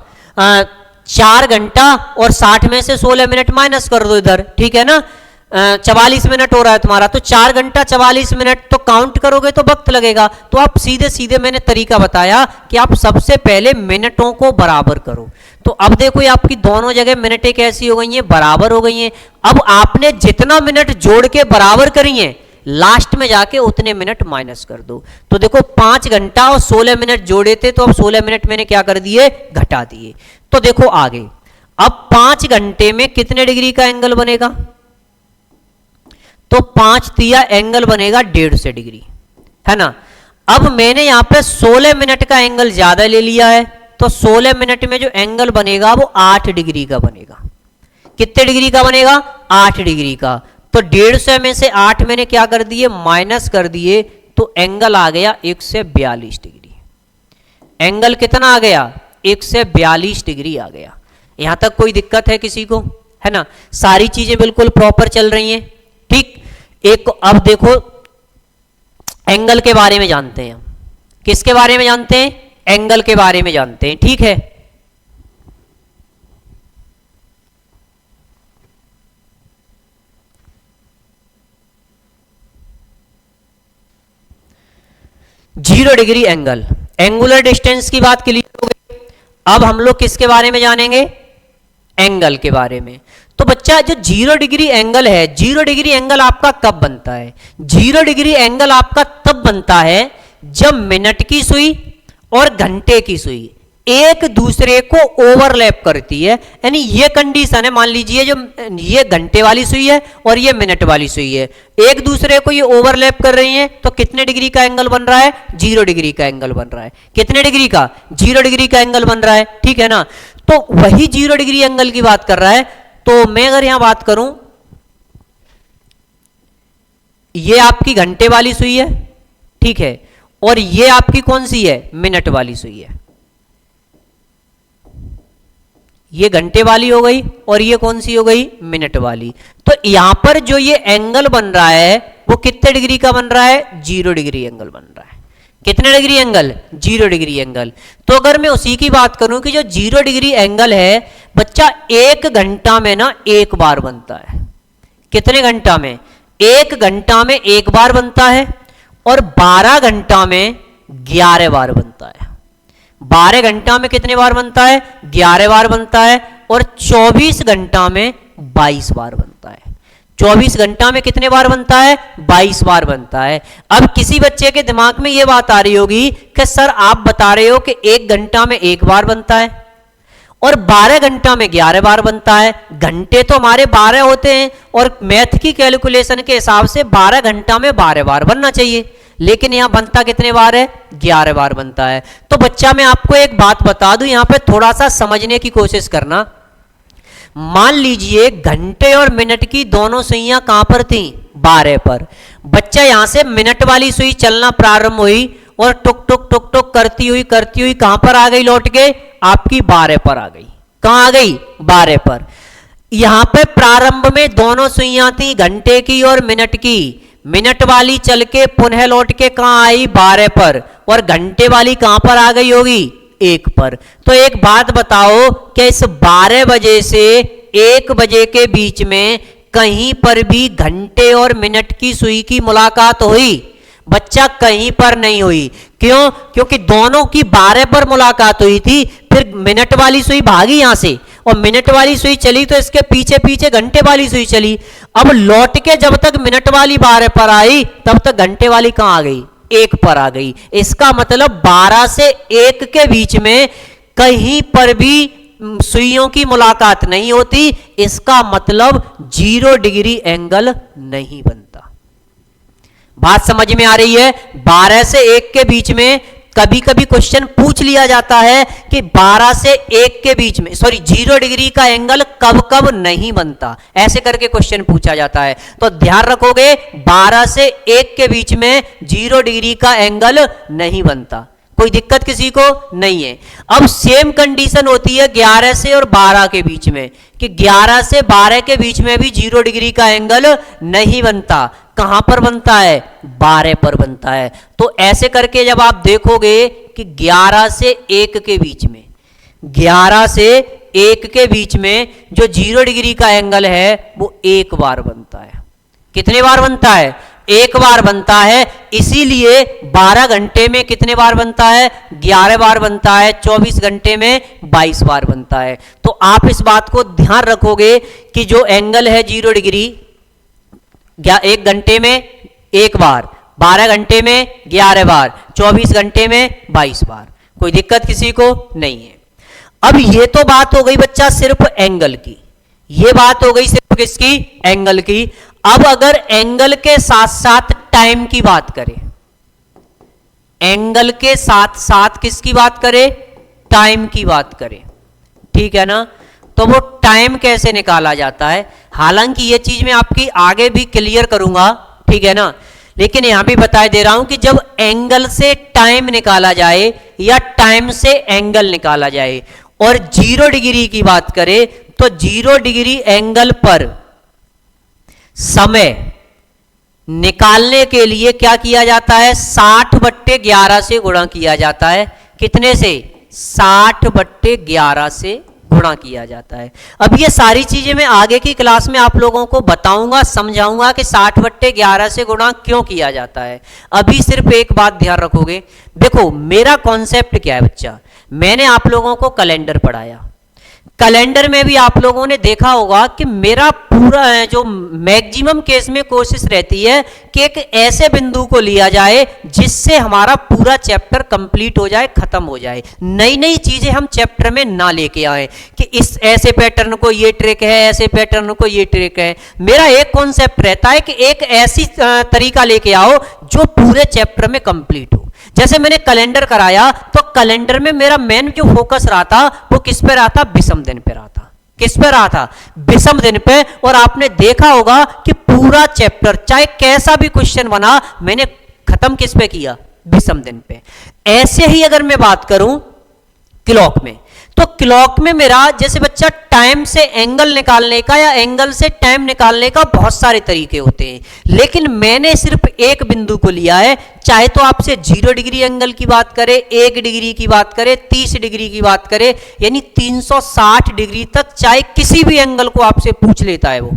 4 घंटा और 60 में से 16 मिनट माइनस कर दो इधर, ठीक है ना, 44 मिनट हो रहा है तुम्हारा, तो 4 घंटा 44 मिनट तो काउंट करोगे तो वक्त लगेगा। तो आप सीधे सीधे मैंने तरीका बताया कि आप सबसे पहले मिनटों को बराबर करो। तो अब देखो ये आपकी दोनों जगह मिनटें कैसी हो गई हैं, बराबर हो गई हैं। अब आपने जितना मिनट जोड़ के बराबर करी हैं, लास्ट में जाके उतने मिनट माइनस कर दो। तो देखो 5 घंटा और 16 मिनट जोड़े थे, तो अब 16 मिनट मैंने क्या कर दिए, घटा दिए। तो देखो आगे, अब 5 घंटे में कितने डिग्री का एंगल बनेगा, तो 5 तिया एंगल बनेगा 150 डिग्री, है ना। अब मैंने यहां पे 16 मिनट का एंगल ज्यादा ले लिया है, तो 16 मिनट में जो एंगल बनेगा वो 8 डिग्री का बनेगा। कितने डिग्री का बनेगा, 8 डिग्री का। तो 150 में से 8 मैंने क्या कर दिए, माइनस कर दिए, तो एंगल आ गया 142 डिग्री। एंगल कितना आ गया, 142 डिग्री आ गया। यहां तक कोई दिक्कत है किसी को, है ना, सारी चीजें बिल्कुल प्रॉपर चल रही हैं, ठीक। एक अब देखो एंगल के बारे में जानते हैं, किसके बारे में जानते हैं, एंगल के बारे में जानते हैं, ठीक है। Zero degree angle, angular distance की बात क्लियर हो गई। अब हम लोग किसके बारे में जानेंगे, एंगल के बारे में। तो बच्चा जो 0 डिग्री एंगल है, 0 डिग्री एंगल आपका कब बनता है, 0 डिग्री एंगल आपका तब बनता है जब मिनट की सुई और घंटे की सुई एक दूसरे को ओवरलैप करती है। यानी ये कंडीशन है, मान लीजिए जो ये घंटे वाली सुई है और ये मिनट वाली सुई है, एक दूसरे को ये ओवरलैप कर रही हैं, तो कितने डिग्री का एंगल बन रहा है, 0 डिग्री का एंगल बन रहा है। कितने डिग्री का, 0 डिग्री का एंगल बन रहा है, ठीक है ना। तो वही 0 डिग्री एंगल की बात कर रहा है। तो मैं अगर यहां बात करूं, ये आपकी घंटे वाली सुई है, ठीक है, और ये आपकी कौन सी है, मिनट वाली सुई है। ये घंटे वाली हो गई और ये कौन सी हो गई, मिनट वाली। तो यहां पर जो ये एंगल बन रहा है वो कितने डिग्री का बन रहा है, 0 डिग्री एंगल बन रहा है। कितने डिग्री एंगल, 0 डिग्री एंगल। तो अगर मैं उसी की बात करूं कि जो 0 डिग्री एंगल है बच्चा, 1 घंटा में ना एक बार बनता है। कितने घंटा में, 1 घंटा में एक बार बनता है, और 12 घंटा में 11 बार बनता है। 12 घंटा में कितने बार बनता है, 11 बार बनता है, और 24 घंटा में 22 बार बनता है। 24 घंटा में कितने बार बनता है, 22 बार बनता है। अब किसी बच्चे के दिमाग में यह बात आ रही होगी कि सर आप बता रहे हो कि 1 घंटा में एक बार बनता है और 12 घंटा में 11 बार बनता है। घंटे तो हमारे 12 होते हैं और मैथ की कैलकुलेशन के हिसाब से 12 घंटा में 12 बार बनना चाहिए, लेकिन यहां बनता कितने बार है, 11 बार बनता है। तो बच्चा मैं आपको एक बात बता दूं, यहां पे थोड़ा सा समझने की कोशिश करना। मान लीजिए घंटे और मिनट की दोनों सुइयां कहां पर थी, 12 पर। बच्चा यहां से मिनट वाली सुई चलना प्रारंभ हुई और टुक टुक टुक टुक करती हुई कहां पर आ गई, लौट के आपकी 12 पर आ गई। कहां आ गई, 12 पर। यहां पे प्रारंभ में दोनों सुइयां थी, घंटे की और मिनट की। मिनट वाली चल के पुनः लौट के कहां आई, 12 पर, और घंटे वाली कहां पर आ गई होगी, 1 पर। तो एक बात बताओ कि इस 12 बजे से 1 बजे के बीच में कहीं पर भी घंटे और मिनट की सुई की मुलाकात हुई? बच्चा कहीं पर नहीं हुई। क्यों? क्योंकि दोनों की 12 पर मुलाकात हुई थी, फिर मिनट वाली सुई भागी यहां से और मिनट वाली सुई चली तो इसके पीछे पीछे घंटे वाली सुई चली। अब लौट के जब तक मिनट वाली 12 पर आई तब तक घंटे वाली कहां आ गई? 1 पर आ गई। इसका मतलब 12 से 1 के बीच में कहीं पर भी सुइयों की मुलाकात नहीं होती। इसका मतलब 0 डिग्री एंगल नहीं बनता। बात समझ में आ रही है? 12 से 1 के बीच में कभी कभी क्वेश्चन पूछ लिया जाता है कि 12 से 1 के बीच में 0 डिग्री का एंगल कब कब नहीं बनता, ऐसे करके क्वेश्चन पूछा जाता है। तो ध्यान रखोगे 12 से 1 के बीच में 0 डिग्री का एंगल नहीं बनता। कोई दिक्कत किसी को नहीं है। अब सेम कंडीशन होती है 11 से और 12 के बीच में कि 11 से 12 के बीच में भी 0 डिग्री का एंगल नहीं बनता। कहां पर बनता है? 12 पर बनता है। तो ऐसे करके जब आप देखोगे कि 11 से 1 के बीच में 11 से 1 के बीच में जो 0 डिग्री का एंगल है वो 1 बार बनता है। कितने बार बनता है? 1 बार बनता है। इसीलिए 12 घंटे में कितने बार बनता है? 11 बार बनता है। 24 घंटे में 22 बार बनता है। तो आप इस बात को ध्यान रखोगे कि जो एंगल है 0 डिग्री 1 घंटे में 1 बार, 12 घंटे में 11 बार, 24 घंटे में 22 बार। कोई दिक्कत किसी को नहीं है। अब ये तो बात हो गई बच्चा सिर्फ एंगल की, ये बात हो गई सिर्फ किसकी? एंगल की। अब अगर एंगल के साथ साथ टाइम की बात करें, एंगल के साथ साथ किसकी बात करें? टाइम की बात करें, ठीक है ना? तो वो टाइम कैसे निकाला जाता है, हालांकि ये चीज मैं आपकी आगे भी क्लियर करूंगा, ठीक है ना? लेकिन यहां भी बता दे रहा हूं कि जब एंगल से टाइम निकाला जाए या टाइम से एंगल निकाला जाए और 0 डिग्री की बात करें तो 0 डिग्री एंगल पर समय निकालने के लिए क्या किया जाता है? 60/11 से गुणा किया जाता है। कितने से? 60/11 से गुणा किया जाता है। अब ये सारी चीजें मैं आगे की क्लास में आप लोगों को बताऊंगा, समझाऊंगा कि 60/11 से गुणा क्यों किया जाता है। अभी सिर्फ एक बात ध्यान रखोगे। देखो मेरा कॉन्सेप्ट क्या है बच्चा, मैंने आप लोगों को कैलेंडर पढ़ाया, कैलेंडर में भी आप लोगों ने देखा होगा कि मेरा पूरा जो मैक्सिमम केस में कोशिश रहती है कि एक ऐसे बिंदु को लिया जाए जिससे हमारा पूरा चैप्टर कंप्लीट हो जाए, खत्म हो जाए। नई नई चीजें हम चैप्टर में ना लेके आए कि इस ऐसे पैटर्न को ये ट्रिक है, ऐसे पैटर्न को ये ट्रिक है। मेरा एक कॉन्सेप्ट रहता है कि एक ऐसी तरीका लेके आओ जो पूरे चैप्टर में कंप्लीट हो। जैसे मैंने कैलेंडर कराया तो कैलेंडर में मेरा मेन जो फोकस रहा था वो किस पे रहा था? विषम दिन पे रहा था। किस पे रहा था? विषम दिन पे। और आपने देखा होगा कि पूरा चैप्टर चाहे कैसा भी क्वेश्चन बना मैंने खत्म किस पे किया? विषम दिन पे। ऐसे ही अगर मैं बात करूं क्लॉक में, तो क्लॉक में मेरा जैसे बच्चा टाइम से एंगल निकालने का या एंगल से टाइम निकालने का बहुत सारे तरीके होते हैं, लेकिन मैंने सिर्फ एक बिंदु को लिया है। चाहे तो आपसे 0 डिग्री एंगल की बात करें, 1 डिग्री की बात करें, 30 डिग्री की बात करें, यानी 360 डिग्री तक चाहे किसी भी एंगल को आपसे पूछ लेता है वो,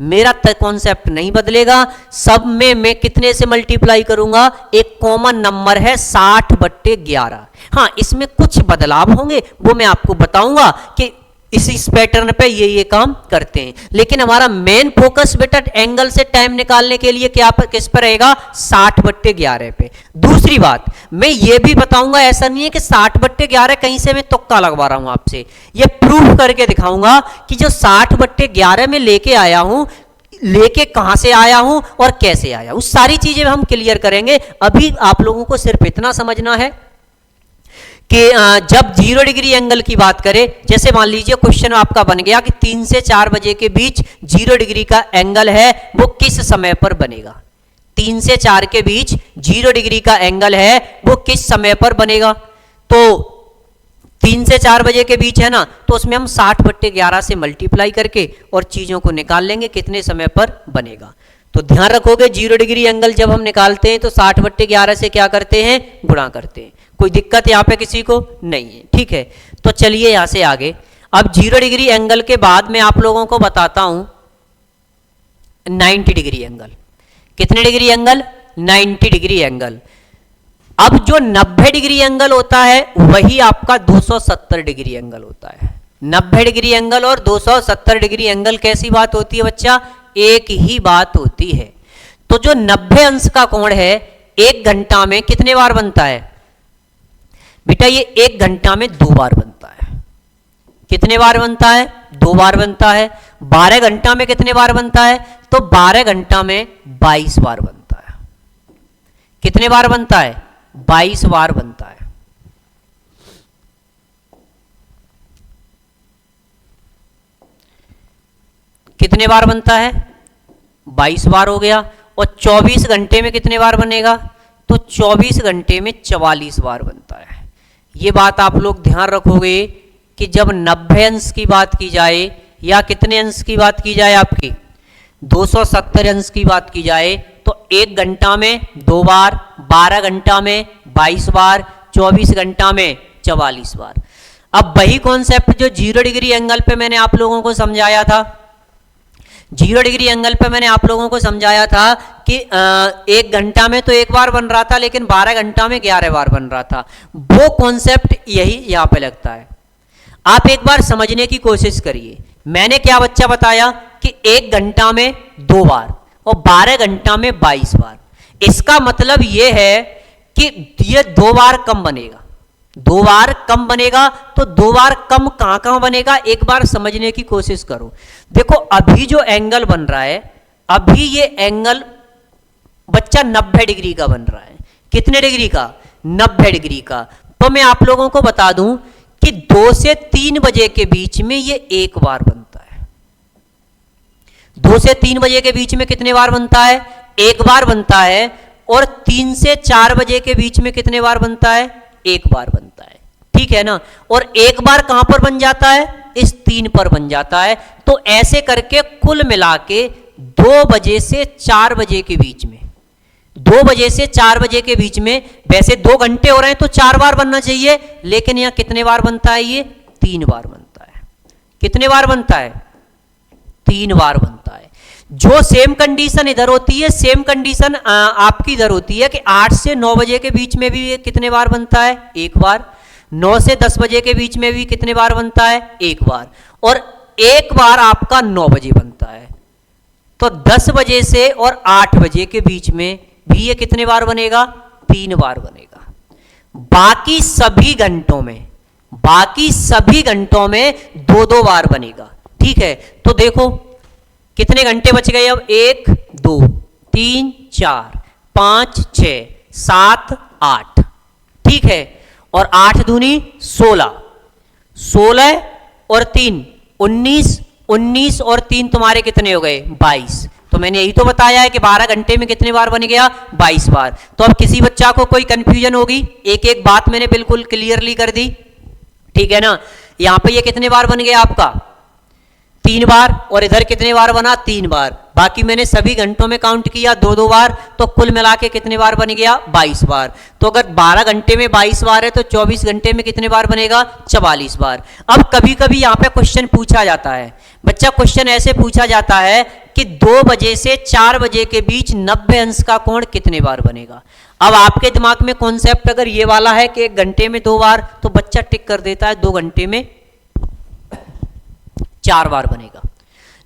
मेरा कॉन्सेप्ट नहीं बदलेगा। सब में मैं कितने से मल्टीप्लाई करूंगा? एक कॉमन नंबर है 60/11। हाँ, इसमें कुछ बदलाव होंगे वो मैं आपको बताऊंगा कि इस पैटर्न पे ये काम करते हैं, लेकिन हमारा मेन फोकस बेटा एंगल से टाइम निकालने के लिए क्या किस पर रहेगा? 60/11 पे। दूसरी बात मैं ये भी बताऊंगा, ऐसा नहीं है कि 60/11 कहीं से मैं तुक्का लगवा रहा हूं आपसे, ये प्रूफ करके दिखाऊंगा कि जो 60/11 में लेके आया हूं, लेके कहां से आया हूं और कैसे आया हूं, सारी चीजें हम क्लियर करेंगे। अभी आप लोगों को सिर्फ इतना समझना है कि जब 0 डिग्री एंगल की बात करें, जैसे मान लीजिए क्वेश्चन आपका बन गया कि 3 से 4 बजे के बीच 0 डिग्री का एंगल है, वो किस समय पर बनेगा? 3 से 4 के बीच 0 डिग्री का एंगल है, वो किस समय पर बनेगा? तो 3 से 4 बजे के बीच है ना, तो उसमें हम 60/11 से मल्टीप्लाई करके और चीजों को निकाल लेंगे कितने समय पर बनेगा। तो ध्यान रखोगे 0 डिग्री एंगल जब हम निकालते हैं तो 60/11 से क्या करते हैं? गुणा करते हैं। कोई दिक्कत यहां पे किसी को नहीं है, ठीक है? तो चलिए यहां से आगे। अब 0 डिग्री एंगल के बाद मैं आप लोगों को बताता हूं 90 डिग्री एंगल। कितने डिग्री एंगल? 90 degree angle. अब जो 90 डिग्री एंगल होता है वही आपका 270 डिग्री एंगल होता है। 90 डिग्री एंगल और 270 डिग्री एंगल कैसी बात होती है बच्चा? एक ही बात होती है। तो जो 90 अंश का कोण है 1 घंटा में कितने बार बनता है बेटा? ये 1 घंटा में 2 बार बनता है। कितने बार बनता है? 2 बार बनता है। 12 घंटा में कितने बार बनता है? तो 12 घंटा में 22 बार बनता है। कितने बार बनता है? 22 बार बनता है। कितने बार बनता है? 22 बार हो गया। और 24 घंटे में कितने बार बनेगा? तो 24 घंटे में 44 बार बनता है। ये बात आप लोग ध्यान रखोगे कि जब 90 अंश की बात की जाए या कितने अंश की बात की जाए, आपकी 270 अंश की बात की जाए, तो 1 घंटा में 2 बार, 12 घंटा में 22 बार, 24 घंटा में 44 बार। अब वही कॉन्सेप्ट जो 0 डिग्री एंगल पे मैंने आप लोगों को समझाया था, 0 डिग्री एंगल पे मैंने आप लोगों को समझाया था कि 1 घंटा में तो 1 बार बन रहा था, लेकिन 12 घंटा में 11 बार बन रहा था। वो कॉन्सेप्ट यही यहां पे लगता है। आप एक बार समझने की कोशिश करिए। मैंने क्या बच्चा बताया कि 1 घंटा में 2 बार और 12 घंटा में 22 बार। इसका मतलब यह है कि ये 2 बार कम बनेगा। 2 बार कम बनेगा तो 2 बार कम कहां कहां बनेगा, एक बार समझने की कोशिश करो। देखो अभी जो एंगल बन रहा है, अभी ये एंगल बच्चा 90 डिग्री का बन रहा है। कितने डिग्री का? 90 डिग्री का। तो मैं आप लोगों को बता दूं कि 2 से 3 बजे के बीच में ये 1 बार बनता है। 2 से 3 बजे के बीच में कितने बार बनता है? 1 बार बनता है। और 3 से 4 बजे के बीच में कितने बार बनता है? 1 बार बनता है। ठीक है ना? और 1 बार कहां पर बन जाता है? इस 3 पर बन जाता है। तो ऐसे करके कुल मिला के 2 बजे से 4 बजे के बीच में, 2 बजे से 4 बजे के बीच में, वैसे 2 घंटे हो रहे हैं तो 4 बार बनना चाहिए, लेकिन यहां कितने बार बनता है? ये 3 बार बनता है। कितने बार बनता है? 3 बार बनता है। जो सेम कंडीशन इधर होती है, सेम कंडीशन आपकी इधर होती है कि 8 से 9 बजे के बीच में भी ये कितने बार बनता है? 1 बार। 9 से 10 बजे के बीच में भी कितने बार बनता है? 1 बार। और 1 बार आपका 9 बजे बनता है। तो 10 बजे से और 8 बजे के बीच में भी ये कितने बार बनेगा? 3 बार बनेगा। बाकी सभी घंटों में, बाकी सभी घंटों में 2-2 बार बनेगा। ठीक है? तो देखो कितने घंटे बच गए अब? 1 2 3 4 5 6 7 8। ठीक है? और 8 दूनी 16, 16 और 3 19, 19 और 3 तुम्हारे कितने हो गए? 22। तो मैंने यही तो बताया है कि 12 घंटे में कितने बार बन गया? 22 बार। तो अब किसी बच्चा को कोई कंफ्यूजन होगी? एक एक बात मैंने बिल्कुल क्लियरली कर दी। ठीक है ना? यहां पे ये कितने बार बन गया आपका? 3 बार। और इधर कितने बार बना? 3 बार। बाकी मैंने सभी घंटों में काउंट किया 2-2 बार, तो कुल मिला के कितने बार बन गया? 22 बार। तो अगर 12 घंटे में 22 बार है तो 24 घंटे में कितने बार बनेगा? 44 बार। अब कभी कभी यहां पे क्वेश्चन पूछा जाता है बच्चा, क्वेश्चन ऐसे पूछा जाता है कि 2 बजे से 4 बजे के बीच 90 अंश का कोण कितने बार बनेगा। अब आपके दिमाग में कॉन्सेप्ट अगर ये वाला है कि 1 घंटे में 2 बार, तो बच्चा टिक कर देता है 2 घंटे में 4 बार बनेगा।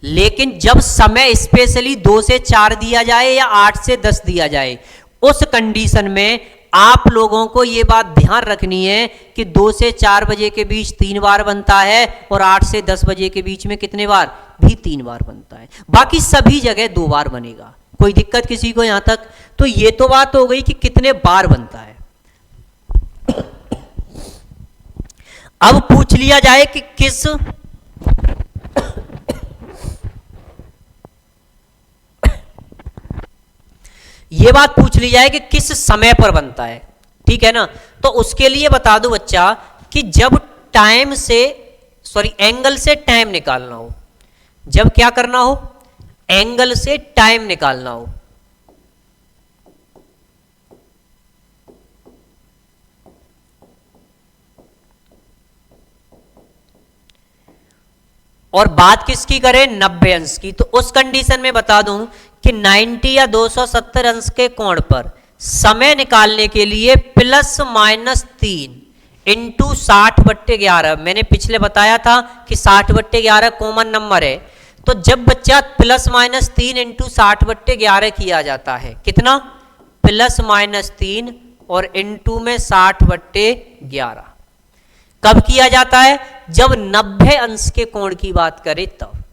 लेकिन जब समय स्पेशली 2 से 4 दिया जाए या 8 से 10 दिया जाए, उस कंडीशन में आप लोगों को यह बात ध्यान रखनी है कि 2 से 4 बजे के बीच 3 बार बनता है और 8 से 10 बजे के बीच में कितने बार? भी 3 बार बनता है। बाकी सभी जगह 2 बार बनेगा। कोई दिक्कत किसी को यहां तक? तो ये तो बात हो गई कि कितने बार बनता है। अब पूछ लिया जाए कि किस ये बात पूछ ली जाए कि किस समय पर बनता है। ठीक है ना? तो उसके लिए बता दो बच्चा कि जब टाइम से एंगल से टाइम निकालना हो, जब क्या करना हो? एंगल से टाइम निकालना हो। और बात किसकी करें, 90 अंश की, तो उस कंडीशन में बता दूं कि 90 या 270 अंश के कोण पर समय निकालने के लिए ±3 इंटू 60/11, मैंने पिछले बताया था कि 60/11 कॉमन नंबर है, तो जब बच्चा ±3 इंटू 60/11 किया जाता है, कितना, ±3 और इंटू में 60/11, कब किया जाता है, जब 90 अंश के कोण की बात करें तब।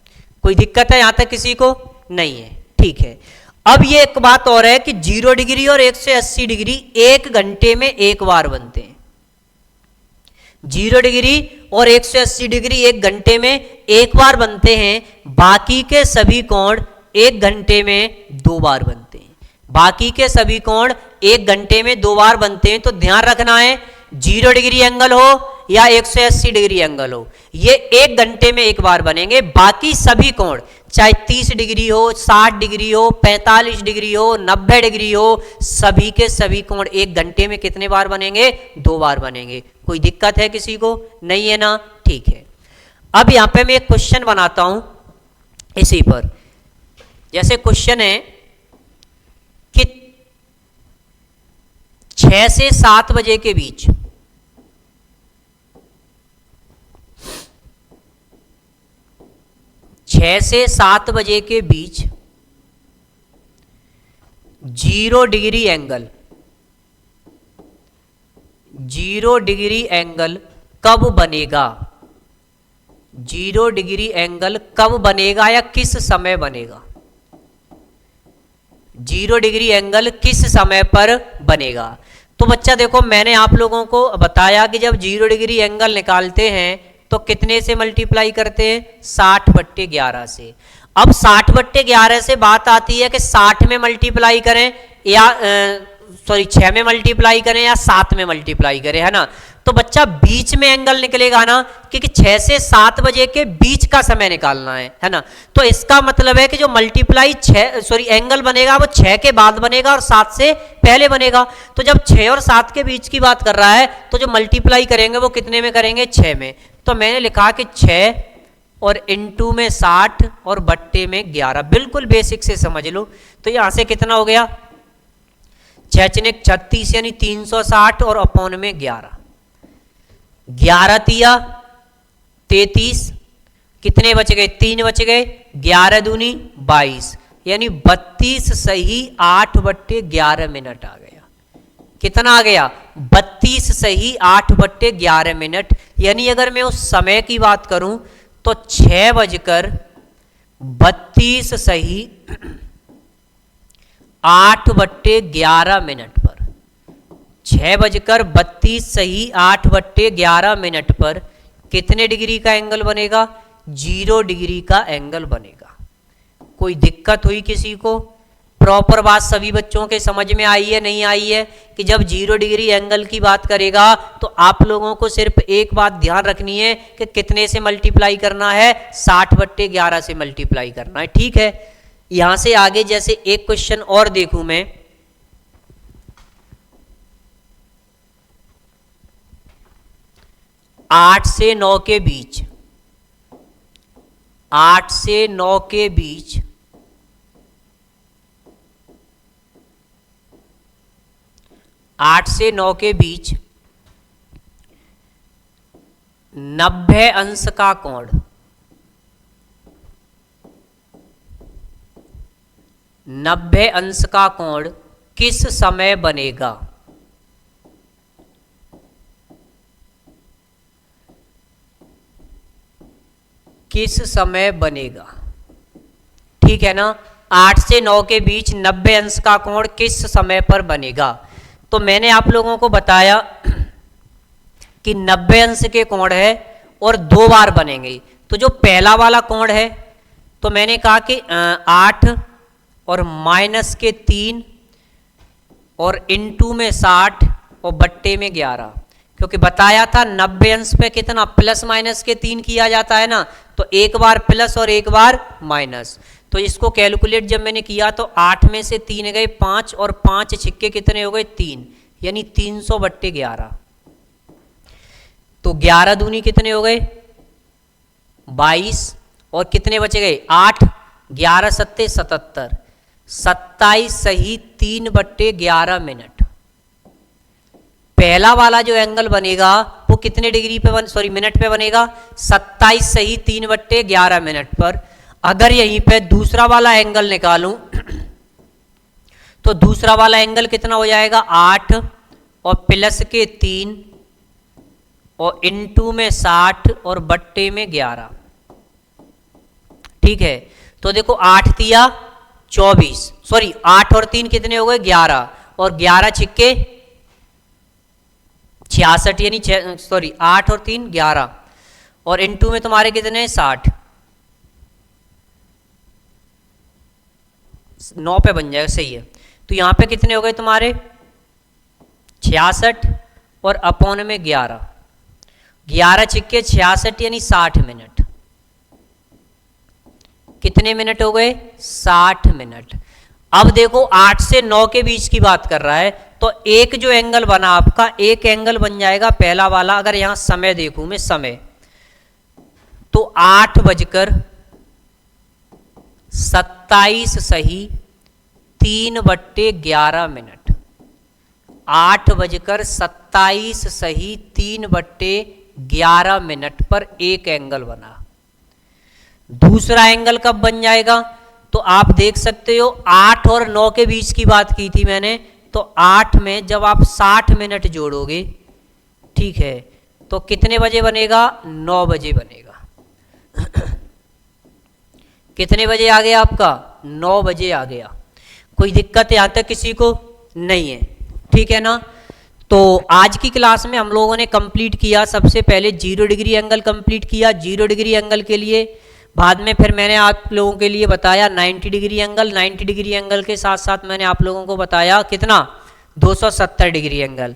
कोई दिक्कत है यहां तक किसी को, नहीं है, ठीक है। अब ये एक बात और है कि 0 डिग्री और 180 डिग्री 1 घंटे में एक बार बनते हैं। 0 डिग्री और 180 डिग्री 1 घंटे में एक बार बनते हैं, बाकी के सभी कोण 1 घंटे में 2 बार बनते हैं। बाकी के सभी कोण 1 घंटे में 2 बार बनते हैं, तो ध्यान रखना है 0 डिग्री एंगल हो या 180 डिग्री एंगल हो, ये 1 घंटे में एक बार बनेंगे। बाकी सभी कोण चाहे 30 डिग्री हो, 60 डिग्री हो, 45 डिग्री हो, 90 डिग्री हो, सभी के सभी कोण 1 घंटे में कितने बार बनेंगे, 2 बार बनेंगे। कोई दिक्कत है किसी को, नहीं है ना, ठीक है। अब यहां पे मैं एक क्वेश्चन बनाता हूं इसी पर। जैसे क्वेश्चन है कि 6 से 7 बजे के बीच 6 से 7 बजे के बीच 0 डिग्री एंगल कब बनेगा, 0 डिग्री एंगल कब बनेगा या किस समय बनेगा, 0 डिग्री एंगल किस समय पर बनेगा। तो बच्चा देखो, मैंने आप लोगों को बताया कि जब 0 डिग्री एंगल निकालते हैं तो कितने से मल्टीप्लाई करते हैं, 60/11 से। अब 60/11 से बात आती है कि 60 में मल्टीप्लाई करें या 6 में मल्टीप्लाई करें या 7 में मल्टीप्लाई करें, है ना। तो बच्चा बीच में एंगल निकलेगा ना, क्योंकि 6 से 7 बजे के बीच का समय निकालना है ना। तो इसका मतलब है कि जो मल्टीप्लाई एंगल बनेगा वो 6 के बाद बनेगा और 7 से पहले बनेगा। तो जब 6 और 7 के बीच की बात कर रहा है तो जो मल्टीप्लाई करेंगे वो कितने में करेंगे, 6 में। तो मैंने लिखा कि 6 और इंटू में 60 और बट्टे में 11, बिल्कुल बेसिक से समझ लो। तो यहां से कितना हो गया, 6 × 36 यानी 360 और अपॉन में 11, 11 तिया 33, कितने बच गए, 3 बच गए, 11 दूनी 22 यानी 32 सही 8/11 मिनट आ गया। कितना आ गया, 32 सही 8/11 मिनट। यानी अगर मैं उस समय की बात करूं तो 6:32 सही 8/11 मिनट पर, 6:32 सही 8/11 मिनट पर कितने डिग्री का एंगल बनेगा, 0 डिग्री का एंगल बनेगा। कोई दिक्कत हुई किसी को, प्रॉपर बात सभी बच्चों के समझ में आई है, नहीं आई है, कि जब 0 डिग्री एंगल की बात करेगा तो आप लोगों को सिर्फ एक बात ध्यान रखनी है कि कितने से मल्टीप्लाई करना है, 60/11 से मल्टीप्लाई करना है, ठीक है। यहां से आगे जैसे एक क्वेश्चन और देखूं मैं, आठ से 9 के बीच 8 से 9 के बीच 8 से 9 के बीच 90 अंश का कोण, 90 अंश का कोण किस समय बनेगा, किस समय बनेगा, ठीक है ना। 8 से 9 के बीच 90 अंश का कोण किस समय पर बनेगा। तो मैंने आप लोगों को बताया कि 90 अंश के कोण है और 2 बार बनेंगे। तो जो पहला वाला कोण है तो मैंने कहा कि 8 और -3 और इंटू में 60 और बट्टे में 11, क्योंकि बताया था 90 अंश पे कितना +-3 किया जाता है ना, तो एक बार प्लस और एक बार माइनस। तो इसको कैलकुलेट जब मैंने किया तो 8 में से 3 गए 5 और 5 छिक्के कितने हो गए 3, यानी 300/11। तो 11 दूनी कितने हो गए 22 और कितने बचे गए 8, 11 सत्ते 77, 27 सही 3/11 मिनट। पहला वाला जो एंगल बनेगा वो कितने डिग्री पे मिनट पे बनेगा 27 सही 3/11 मिनट पर। अगर यहीं पे दूसरा वाला एंगल निकालूं तो दूसरा वाला एंगल कितना हो जाएगा 8 और प्लस के 3 और इनटू में 60 और बट्टे में 11। ठीक है, तो देखो 8 तिया 24, 8 और 3 कितने हो गए 11 और 11 छिक्के 66 यानी 8 और 3 11 और इनटू में तुम्हारे कितने 60, 9 पे बन जाएगा, सही है। तो यहां पे कितने हो गए तुम्हारे 66 और अपॉन में 11, 11 छिक्के 66 यानी 60 मिनट। कितने मिनट हो गए 60 मिनट। अब देखो 8 से 9 के बीच की बात कर रहा है, तो एक जो एंगल बना आपका, एक एंगल बन जाएगा पहला वाला। अगर यहां समय देखूं मैं समय, तो 8:27 सही 3/11 मिनट। 8:27 सही 3/11 मिनट पर एक एंगल बना। दूसरा एंगल कब बन जाएगा, तो आप देख सकते हो 8 और 9 के बीच की बात की थी मैंने, तो 8 में जब आप 60 मिनट जोड़ोगे, ठीक है, तो कितने बजे बनेगा 9 बजे बनेगा। कितने बजे आ गया आपका 9 बजे आ गया। कोई दिक्कत यहां तक किसी को नहीं है, ठीक है ना। तो आज की क्लास में हम लोगों ने कंप्लीट किया, सबसे पहले 0 डिग्री एंगल कंप्लीट किया। 0 डिग्री एंगल के लिए बाद में फिर मैंने आप लोगों के लिए बताया 90 डिग्री एंगल। 90 डिग्री एंगल के साथ साथ मैंने आप लोगों को बताया कितना 270 डिग्री एंगल।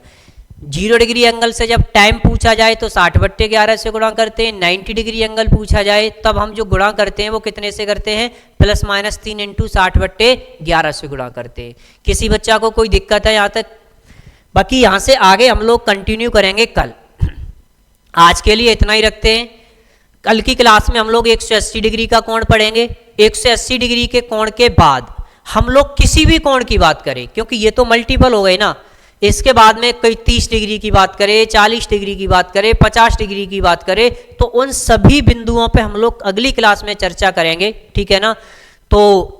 0 डिग्री एंगल से जब टाइम पूछा जाए तो 60/11 से गुणा करते हैं। 90 डिग्री एंगल पूछा जाए तब हम जो गुणा करते हैं वो कितने से करते हैं, +-3 इंटू 60/11 से गुणा करते हैं। किसी बच्चा को कोई दिक्कत है यहाँ तक? बाकी यहाँ से आगे हम लोग कंटिन्यू करेंगे कल। आज के लिए इतना ही रखते हैं। कल की क्लास में हम लोग 180 डिग्री का कोण पढ़ेंगे। 180 डिग्री के कोण के बाद हम लोग किसी भी कोण की बात करें, क्योंकि ये तो मल्टीपल हो गए ना, इसके बाद में कोई 30 डिग्री की बात करे, 40 डिग्री की बात करे, 50 डिग्री की बात करे, तो उन सभी बिंदुओं पे हम लोग अगली क्लास में चर्चा करेंगे, ठीक है ना। तो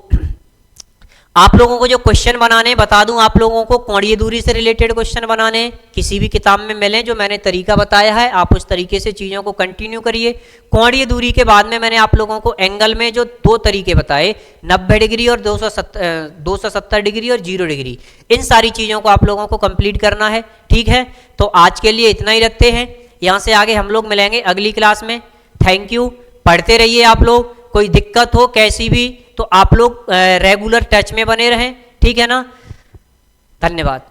आप लोगों को जो क्वेश्चन बनाने बता दूं, आप लोगों को कोणीय दूरी से रिलेटेड क्वेश्चन बनाने किसी भी किताब में मिले, जो मैंने तरीका बताया है आप उस तरीके से चीज़ों को कंटिन्यू करिए। कोणीय दूरी के बाद में मैंने आप लोगों को एंगल में जो 2 तरीके बताए, 90 डिग्री और 270 डिग्री और 0 डिग्री, इन सारी चीज़ों को आप लोगों को कंप्लीट करना है, ठीक है। तो आज के लिए इतना ही रखते हैं। यहाँ से आगे हम लोग मिलेंगे अगली क्लास में। Thank you. पढ़ते रहिए आप लोग। कोई दिक्कत हो कैसी भी तो आप लोग रेगुलर टच में बने रहें, ठीक है ना। धन्यवाद।